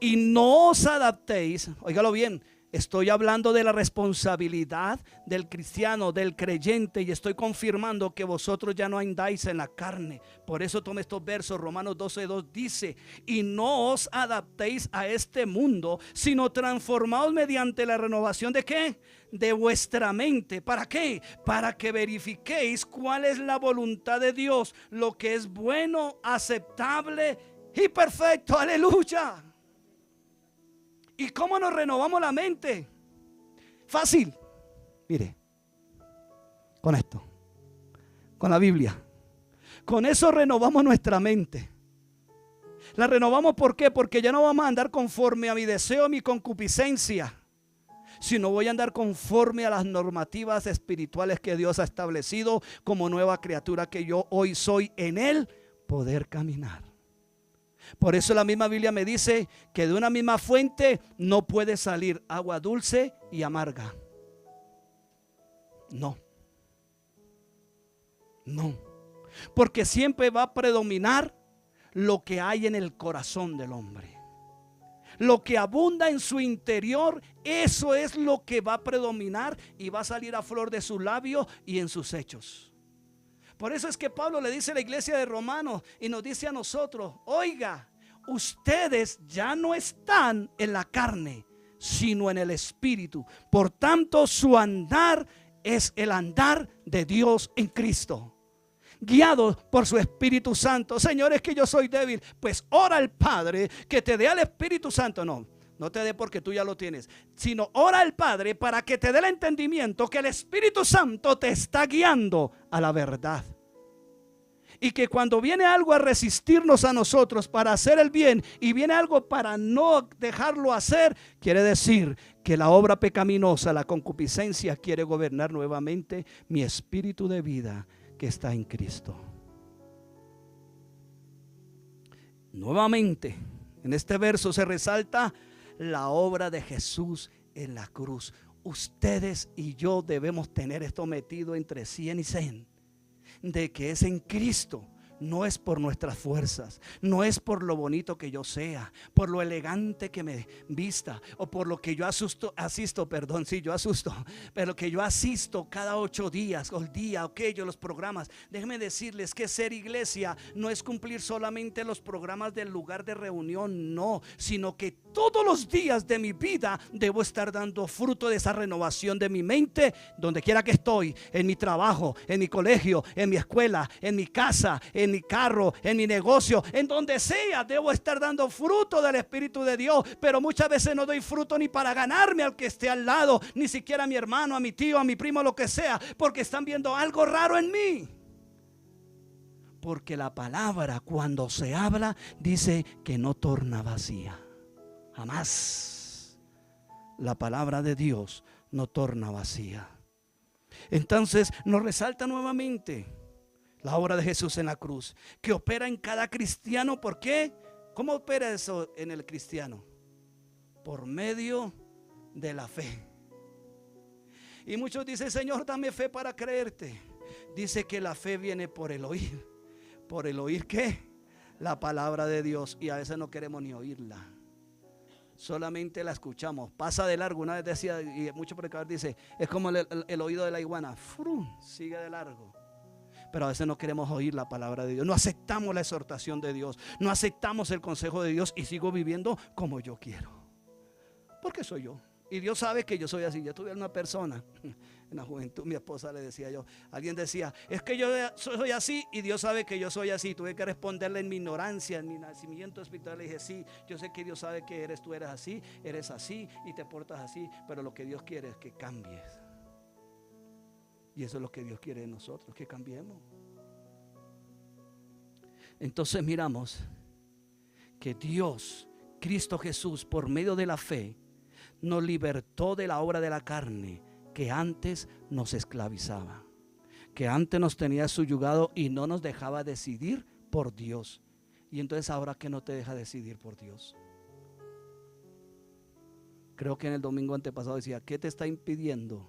y no os adaptéis, óigalo bien, estoy hablando de la responsabilidad del cristiano, del creyente, y estoy confirmando que vosotros ya no andáis en la carne. Por eso tome estos versos. Romanos 12:2 dice: y no os adaptéis a este mundo, sino transformaos mediante la renovación ¿de qué? De vuestra mente. ¿Para qué? Para que verifiquéis cuál es la voluntad de Dios, lo que es bueno, aceptable y perfecto. Aleluya. ¿Y cómo nos renovamos la mente? Fácil. Mire, con esto, con la Biblia. Con eso renovamos nuestra mente. La renovamos ¿por qué? Porque ya no vamos a andar conforme a mi deseo, mi concupiscencia, sino voy a andar conforme a las normativas espirituales que Dios ha establecido como nueva criatura que yo hoy soy, en Él poder caminar. Por eso la misma Biblia me dice que de una misma fuente no puede salir agua dulce y amarga. No. Porque siempre va a predominar lo que hay en el corazón del hombre. Lo que abunda en su interior, eso es lo que va a predominar y va a salir a flor de sus labios y en sus hechos. Por eso es que Pablo le dice a la iglesia de Romanos y nos dice a nosotros: oiga, ustedes ya no están en la carne, sino en el Espíritu. Por tanto, su andar es el andar de Dios en Cristo, guiados por su Espíritu Santo. Señor, es que yo soy débil. Pues ora al Padre que te dé al Espíritu Santo. No te dé porque tú ya lo tienes, sino ora al Padre para que te dé el entendimiento que el Espíritu Santo te está guiando a la verdad. Y que cuando viene algo a resistirnos a nosotros para hacer el bien y viene algo para no dejarlo hacer, quiere decir que la obra pecaminosa, la concupiscencia, quiere gobernar nuevamente mi espíritu de vida que está en Cristo. Nuevamente, en este verso se resalta la obra de Jesús en la cruz. Ustedes y yo debemos tener esto metido entre 100 y 100, de que es en Cristo. No es por nuestras fuerzas, no es por lo bonito que yo sea, por lo elegante que me vista, o por lo que yo pero que yo asisto cada 8 días, o el día, aquello, los programas. Déjenme decirles que ser iglesia no es cumplir solamente los programas del lugar de reunión, no, sino que todos los días de mi vida debo estar dando fruto de esa renovación de mi mente, donde quiera que estoy, en mi trabajo, en mi colegio, en mi escuela, en mi casa, en mi carro, en mi negocio, en donde sea, debo estar dando fruto del Espíritu de Dios. Pero muchas veces no doy fruto ni para ganarme al que esté al lado, ni siquiera a mi hermano, a mi tío, a mi primo, lo que sea, porque están viendo algo raro en mí. Porque la palabra, cuando se habla, dice que no torna vacía. Jamás la palabra de Dios no torna vacía. Entonces nos resalta nuevamente la obra de Jesús en la cruz, que opera en cada cristiano. ¿Por qué? ¿Cómo opera eso en el cristiano? Por medio de la fe. Y muchos dicen: Señor, dame fe para creerte. Dice que la fe viene por el oír. ¿Por el oír qué? La palabra de Dios. Y a veces no queremos ni oírla, solamente la escuchamos, pasa de largo. Una vez decía, y muchos predicadores dicen, es como el oído de la iguana, sigue de largo. Pero a veces no queremos oír la palabra de Dios, no aceptamos la exhortación de Dios, no aceptamos el consejo de Dios, y sigo viviendo como yo quiero, porque soy yo. Y Dios sabe que yo soy así. Yo tuve una persona en la juventud, mi esposa le decía yo, alguien decía, es que yo soy así y Dios sabe que yo soy así. Tuve que responderle en mi ignorancia, en mi nacimiento espiritual. Le dije: sí, yo sé que Dios sabe que tú eres así y te portas así, pero lo que Dios quiere es que cambies. Y eso es lo que Dios quiere de nosotros, que cambiemos. Entonces miramos que Dios, Cristo Jesús, por medio de la fe, nos libertó de la obra de la carne que antes nos esclavizaba, que antes nos tenía suyugado y no nos dejaba decidir por Dios. Y entonces ahora, ¿qué no te deja decidir por Dios? Creo que en el domingo antepasado decía, ¿qué te está impidiendo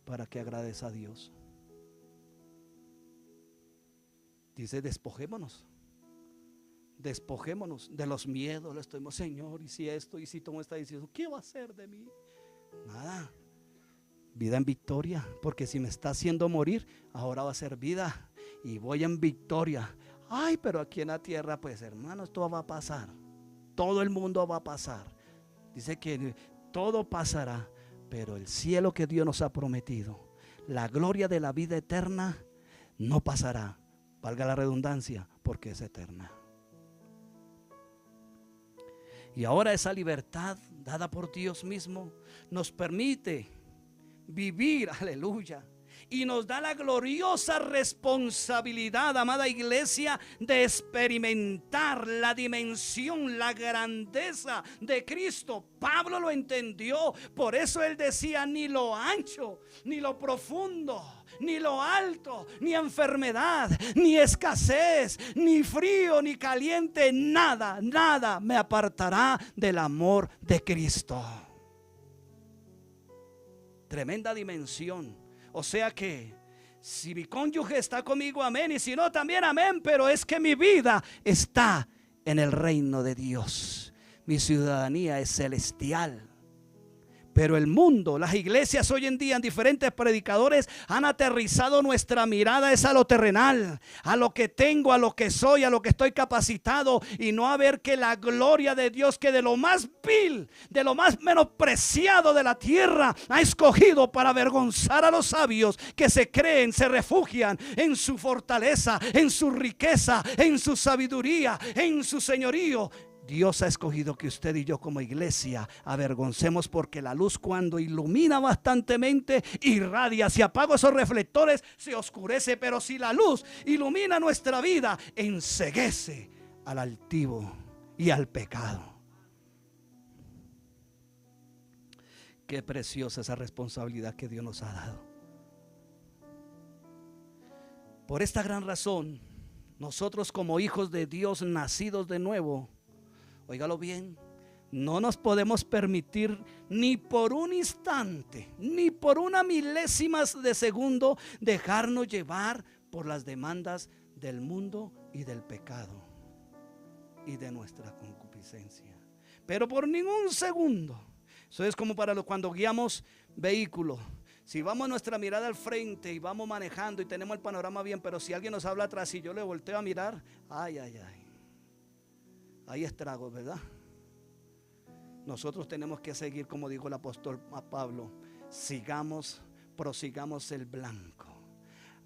para que agrades a Dios? Dice: despojémonos de los miedos. Le estuvimos: Señor, y si esto, y si tomo esta decisión, ¿qué va a hacer de mí? Nada. Vida en victoria, porque si me está haciendo morir, ahora va a ser vida y voy en victoria. Ay, pero aquí en la tierra, pues hermano, esto va a pasar. Todo el mundo va a pasar. Dice que todo pasará, pero el cielo que Dios nos ha prometido, la gloria de la vida eterna, no pasará. Valga la redundancia, porque es eterna. Y ahora esa libertad dada por Dios mismo nos permite vivir, aleluya, y nos da la gloriosa responsabilidad, amada iglesia, de experimentar la dimensión, la grandeza de Cristo. Pablo lo entendió, por eso él decía: ni lo ancho, ni lo profundo, ni lo alto, ni enfermedad, ni escasez, ni frío, ni caliente, nada, nada me apartará del amor de Cristo. Tremenda dimensión. O sea que si mi cónyuge está conmigo, amén, y si no, también amén, pero es que mi vida está en el reino de Dios. Mi ciudadanía es celestial. Pero el mundo, las iglesias hoy en día, en diferentes predicadores, han aterrizado nuestra mirada es a lo terrenal, a lo que tengo, a lo que soy, a lo que estoy capacitado, y no a ver que la gloria de Dios, que de lo más vil, de lo más menospreciado de la tierra, ha escogido para avergonzar a los sabios que se creen, se refugian en su fortaleza, en su riqueza, en su sabiduría, en su señorío. Dios ha escogido que usted y yo como iglesia avergoncemos, porque la luz, cuando ilumina bastantemente, irradia. Si apago esos reflectores, se oscurece, pero si la luz ilumina nuestra vida, enceguece al altivo y al pecado. Qué preciosa esa responsabilidad que Dios nos ha dado. Por esta gran razón, nosotros como hijos de Dios nacidos de nuevo, óigalo bien, no nos podemos permitir ni por un instante, ni por una milésima de segundo, dejarnos llevar por las demandas del mundo y del pecado y de nuestra concupiscencia. Pero por ningún segundo. Eso es como para cuando guiamos vehículos. Si vamos nuestra mirada al frente y vamos manejando y tenemos el panorama bien, pero si alguien nos habla atrás y yo le volteo a mirar, ay, hay estragos, ¿verdad? nosotros tenemos que seguir, como dijo el apóstol Pablo, prosigamos el blanco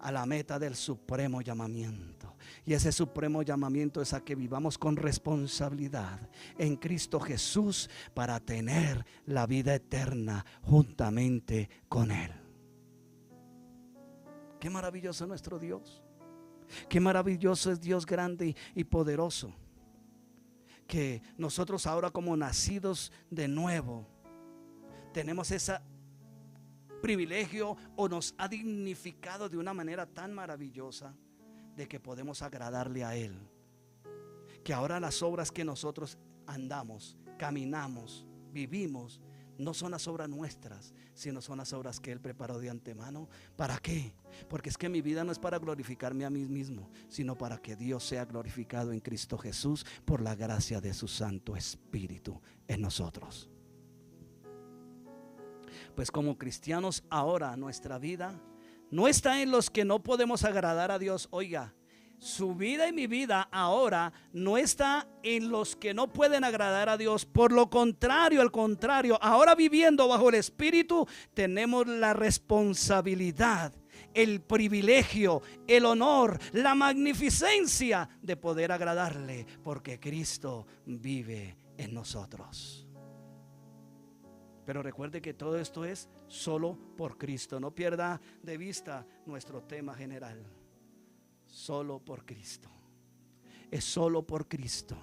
a la meta del supremo llamamiento. Y ese supremo llamamiento es a que vivamos con responsabilidad en Cristo Jesús para tener la vida eterna juntamente con Él. Qué maravilloso es nuestro Dios. Qué maravilloso es Dios grande y poderoso. Que nosotros ahora, como nacidos de nuevo, tenemos ese privilegio, o nos ha dignificado de una manera tan maravillosa, de que podemos agradarle a Él. Que ahora las obras que nosotros andamos, caminamos, vivimos, no son las obras nuestras, sino son las obras que Él preparó de antemano. ¿Para qué? Porque es que mi vida no es para glorificarme a mí mismo, sino para que Dios sea glorificado en Cristo Jesús por la gracia de su Santo Espíritu en nosotros. Pues como cristianos ahora nuestra vida no está en los que no podemos agradar a Dios. Oiga, su vida y mi vida ahora no está en los que no pueden agradar a Dios. Por lo contrario, al contrario, ahora viviendo bajo el Espíritu, tenemos la responsabilidad, el privilegio, el honor, la magnificencia de poder agradarle, porque Cristo vive en nosotros. Pero recuerde que todo esto es solo por Cristo. No pierda de vista nuestro tema general. Solo por Cristo. Es solo por Cristo.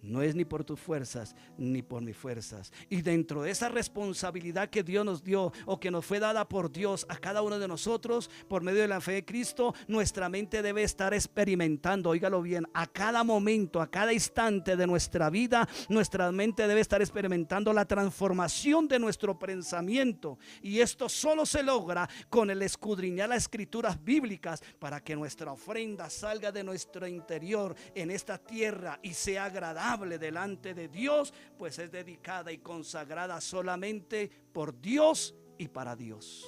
No es ni por tus fuerzas ni por mis fuerzas. Y dentro de esa responsabilidad que Dios nos dio, o que nos fue dada por Dios a cada uno de nosotros por medio de la fe de Cristo, nuestra mente debe estar experimentando, óigalo bien, a cada momento, a cada instante de nuestra vida, nuestra mente debe estar experimentando la transformación de nuestro pensamiento. Y esto solo se logra con el escudriñar las escrituras bíblicas, para que nuestra ofrenda salga de nuestro interior en esta tierra y sea agradable delante de Dios, pues es dedicada y consagrada solamente por Dios y para Dios.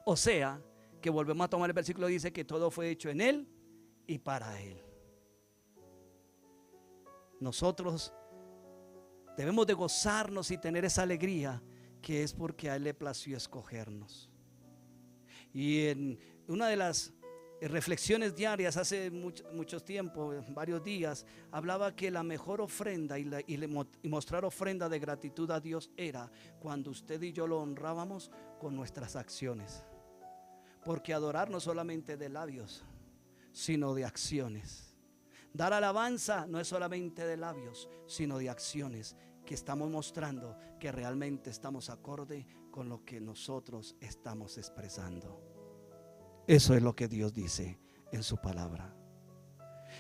O sea, que volvemos a tomar el versículo, dice que todo fue hecho en Él y para Él. Nosotros debemos de gozarnos y tener esa alegría, que es porque a Él le plació escogernos. Y en una de las reflexiones diarias hace mucho tiempo, varios días, hablaba que la mejor ofrenda y mostrar ofrenda de gratitud a Dios era cuando usted y yo lo honrábamos con nuestras acciones. Porque adorar no solamente de labios, sino de acciones. Dar alabanza no es solamente de labios, sino de acciones, que estamos mostrando que realmente estamos acorde con lo que nosotros estamos expresando. Eso es lo que Dios dice en su palabra.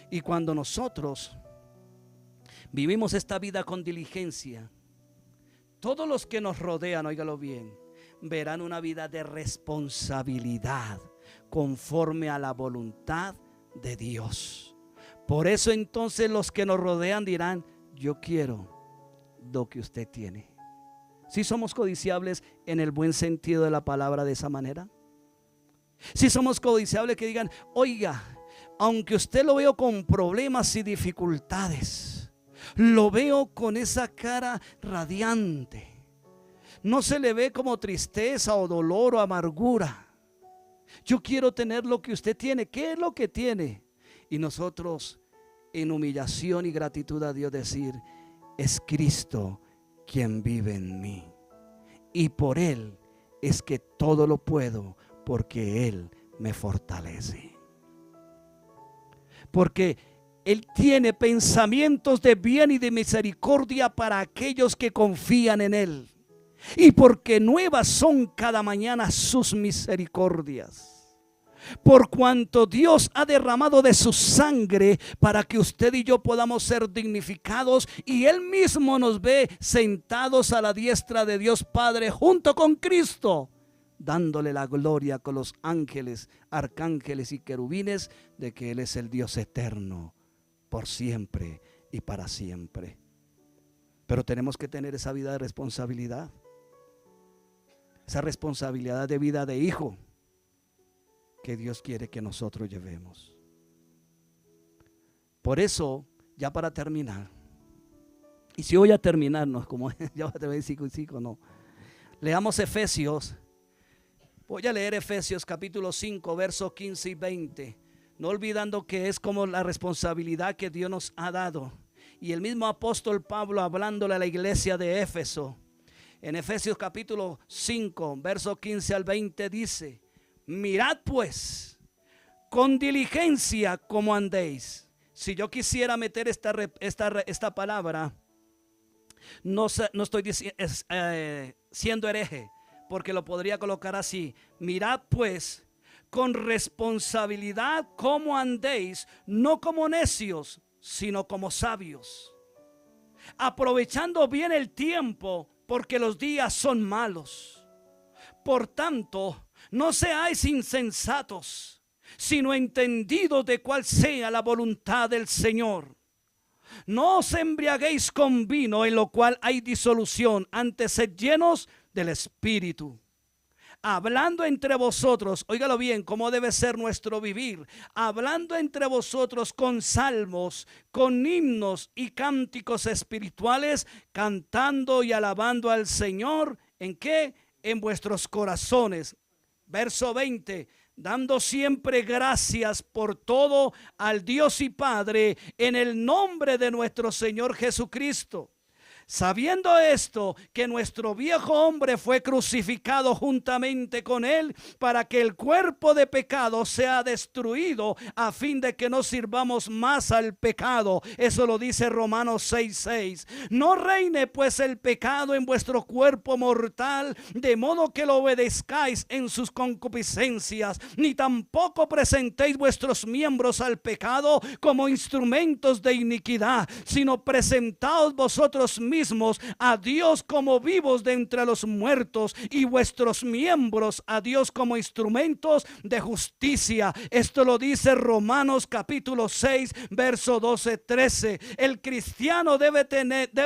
Y cuando nosotros vivimos esta vida con diligencia, todos los que nos rodean, óigalo bien, verán una vida de responsabilidad conforme a la voluntad de Dios. Por eso entonces los que nos rodean dirán: yo quiero lo que usted tiene. ¿Sí somos codiciables en el buen sentido de la palabra de esa manera? Si somos codiciables, que digan: oiga, aunque usted lo veo con problemas y dificultades, lo veo con esa cara radiante, no se le ve como tristeza o dolor o amargura. Yo quiero tener lo que usted tiene. ¿Qué es lo que tiene? Y nosotros, en humillación y gratitud a Dios, decir: es Cristo quien vive en mí, y por Él es que todo lo puedo, porque Él me fortalece. Porque Él tiene pensamientos de bien y de misericordia para aquellos que confían en Él. Y porque nuevas son cada mañana sus misericordias. Por cuanto Dios ha derramado de su sangre para que usted y yo podamos ser dignificados, y Él mismo nos ve sentados a la diestra de Dios Padre junto con Cristo, dándole la gloria con los ángeles, arcángeles y querubines, de que Él es el Dios eterno, por siempre y para siempre. Pero tenemos que tener esa vida de responsabilidad, esa responsabilidad de vida de hijo que Dios quiere que nosotros llevemos. Por eso, ya para terminar, Y si voy a terminarnos, como ya voy a terminar 5 y 5, no. Leamos Efesios. Voy a leer Efesios capítulo 5, versos 15 y 20. No olvidando que es como la responsabilidad que Dios nos ha dado. Y el mismo apóstol Pablo hablándole a la iglesia de Éfeso. En Efesios capítulo 5, versos 15 al 20 dice: mirad pues con diligencia cómo andéis. Si yo quisiera meter esta palabra, no estoy siendo hereje, porque lo podría colocar así: mirad pues con responsabilidad cómo andéis, no como necios, sino como sabios, aprovechando bien el tiempo, porque los días son malos. Por tanto, no seáis insensatos, sino entendidos de cuál sea la voluntad del Señor. No os embriaguéis con vino, en lo cual hay disolución, antes sed llenos del Espíritu, hablando entre vosotros, óigalo bien, cómo debe ser nuestro vivir, hablando entre vosotros con salmos, con himnos y cánticos espirituales, cantando y alabando al Señor, ¿en qué? En vuestros corazones. Verso 20, dando siempre gracias por todo al Dios y Padre, en el nombre de nuestro Señor Jesucristo. Sabiendo esto, que nuestro viejo hombre fue crucificado juntamente con él, para que el cuerpo de pecado sea destruido, a fin de que no sirvamos más al pecado. Eso lo dice Romanos 6:6. No reine pues el pecado en vuestro cuerpo mortal, de modo que lo obedezcáis en sus concupiscencias, ni tampoco presentéis vuestros miembros al pecado como instrumentos de iniquidad, sino presentaos vosotros mismos a Dios como vivos de entre los muertos, y vuestros miembros a Dios como instrumentos de justicia. Esto lo dice Romanos capítulo 6, verso 12-13. El cristiano debe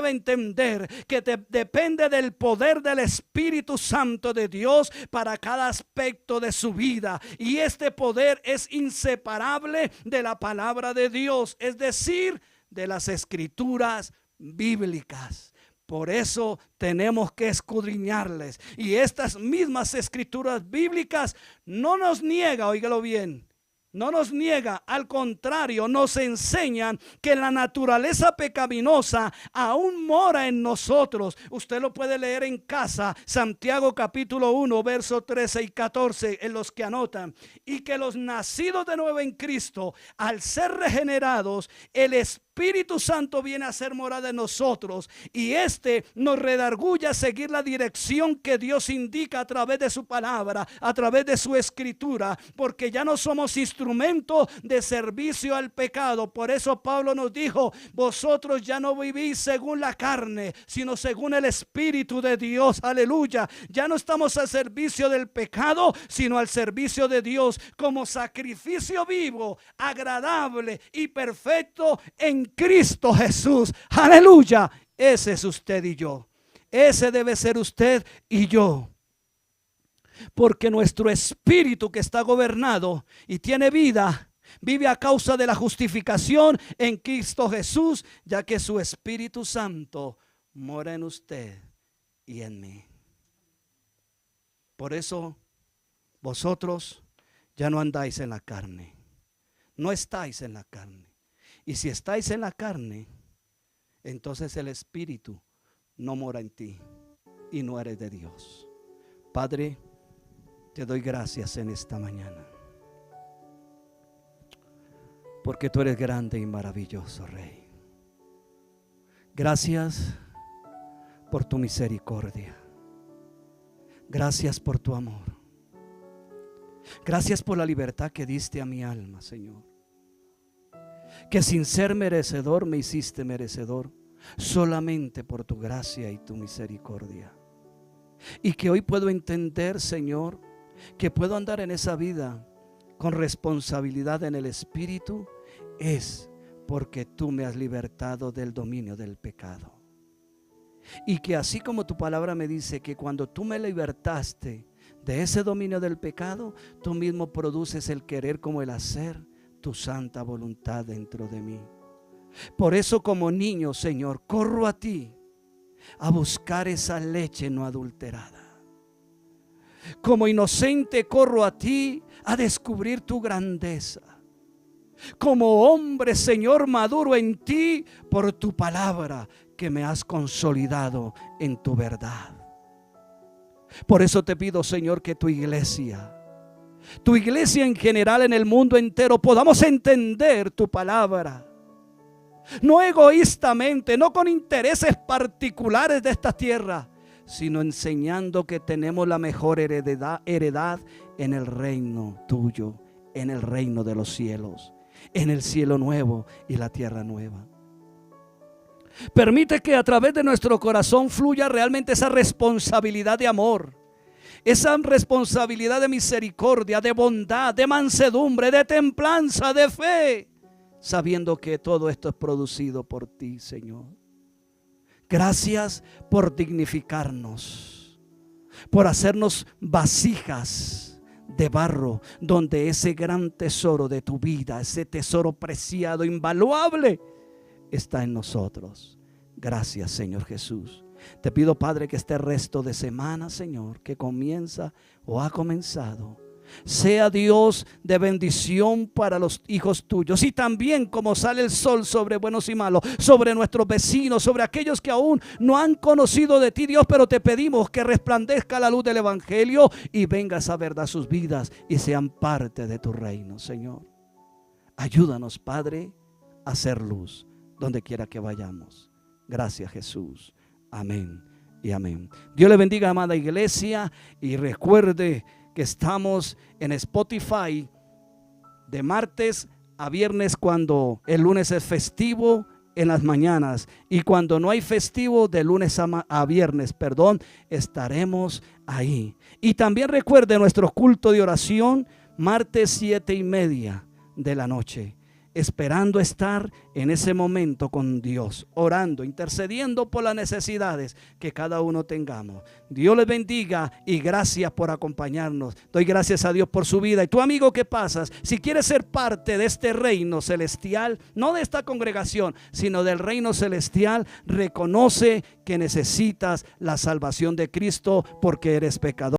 entender que depende del poder del Espíritu Santo de Dios para cada aspecto de su vida, y este poder es inseparable de la palabra de Dios, es decir, de las escrituras bíblicas. Por eso tenemos que escudriñarles, y estas mismas escrituras bíblicas no nos niega, óigalo bien, no nos niega, al contrario, nos enseñan que la naturaleza pecaminosa aún mora en nosotros. Usted lo puede leer en casa, Santiago capítulo 1, versos 13 y 14, en los que anotan. Y que los nacidos de nuevo en Cristo, al ser regenerados, el Espíritu Santo viene a ser morada en nosotros, y este nos redarguye a seguir la dirección que Dios indica a través de su palabra, a través de su escritura, porque ya no somos instrumentos de servicio al pecado. Por eso Pablo nos dijo: vosotros ya no vivís según la carne, sino según el Espíritu de Dios. Aleluya. Ya no estamos al servicio del pecado, sino al servicio de Dios, como sacrificio vivo, agradable y perfecto en Cristo Jesús. Aleluya. Ese es usted y yo. Ese debe ser usted y yo. Porque nuestro espíritu, que está gobernado y tiene vida, vive a causa de la justificación en Cristo Jesús, ya que su Espíritu Santo mora en usted y en mí. Por eso vosotros ya no andáis en la carne. No estáis en la carne. Y si estáis en la carne, entonces el Espíritu no mora en ti y no eres de Dios. Padre, te doy gracias en esta mañana, porque tú eres grande y maravilloso, Rey. Gracias por tu misericordia. Gracias por tu amor. Gracias por la libertad que diste a mi alma, Señor. Que sin ser merecedor me hiciste merecedor, solamente por tu gracia y tu misericordia. Y que hoy puedo entender, Señor, que puedo andar en esa vida con responsabilidad en el Espíritu, es porque tú me has libertado del dominio del pecado. Y que así como tu palabra me dice que cuando tú me libertaste de ese dominio del pecado, tú mismo produces el querer como el hacer tu santa voluntad dentro de mí. Por eso como niño, Señor, corro a ti a buscar esa leche no adulterada. Como inocente corro a ti a descubrir tu grandeza. Como hombre, Señor, maduro en ti por tu palabra que me has consolidado en tu verdad. Por eso te pido, Señor, que tu iglesia en general en el mundo entero podamos entender tu palabra. No egoístamente, no con intereses particulares de esta tierra, sino enseñando que tenemos la mejor heredad en el reino tuyo, en el reino de los cielos, en el cielo nuevo y la tierra nueva. Permite que a través de nuestro corazón fluya realmente esa responsabilidad de amor, esa responsabilidad de misericordia, de bondad, de mansedumbre, de templanza, de fe, sabiendo que todo esto es producido por ti, Señor. Gracias por dignificarnos, por hacernos vasijas de barro, donde ese gran tesoro de tu vida, ese tesoro preciado, invaluable, está en nosotros. Gracias, Señor Jesús. Te pido, Padre, que este resto de semana, Señor, que comienza o ha comenzado, sea Dios de bendición para los hijos tuyos. Y también como sale el sol sobre buenos y malos, sobre nuestros vecinos, sobre aquellos que aún no han conocido de ti, Dios, pero te pedimos que resplandezca la luz del evangelio y venga esa verdad a sus vidas y sean parte de tu reino, Señor. Ayúdanos, Padre, a hacer luz donde quiera que vayamos. Gracias, Jesús. Amén y amén. Dios le bendiga, amada iglesia, y recuerde que estamos en Spotify de martes a viernes, cuando el lunes es festivo, en las mañanas, y cuando no hay festivo, de lunes a viernes, estaremos ahí. Y también recuerde nuestro culto de oración, martes 7:30 de la noche. Esperando estar en ese momento con Dios, orando, intercediendo por las necesidades que cada uno tengamos. Dios les bendiga y gracias por acompañarnos. Doy gracias a Dios por su vida. Y tu amigo que pasas, si quieres ser parte de este reino celestial, no de esta congregación, sino del reino celestial, reconoce que necesitas la salvación de Cristo porque eres pecador.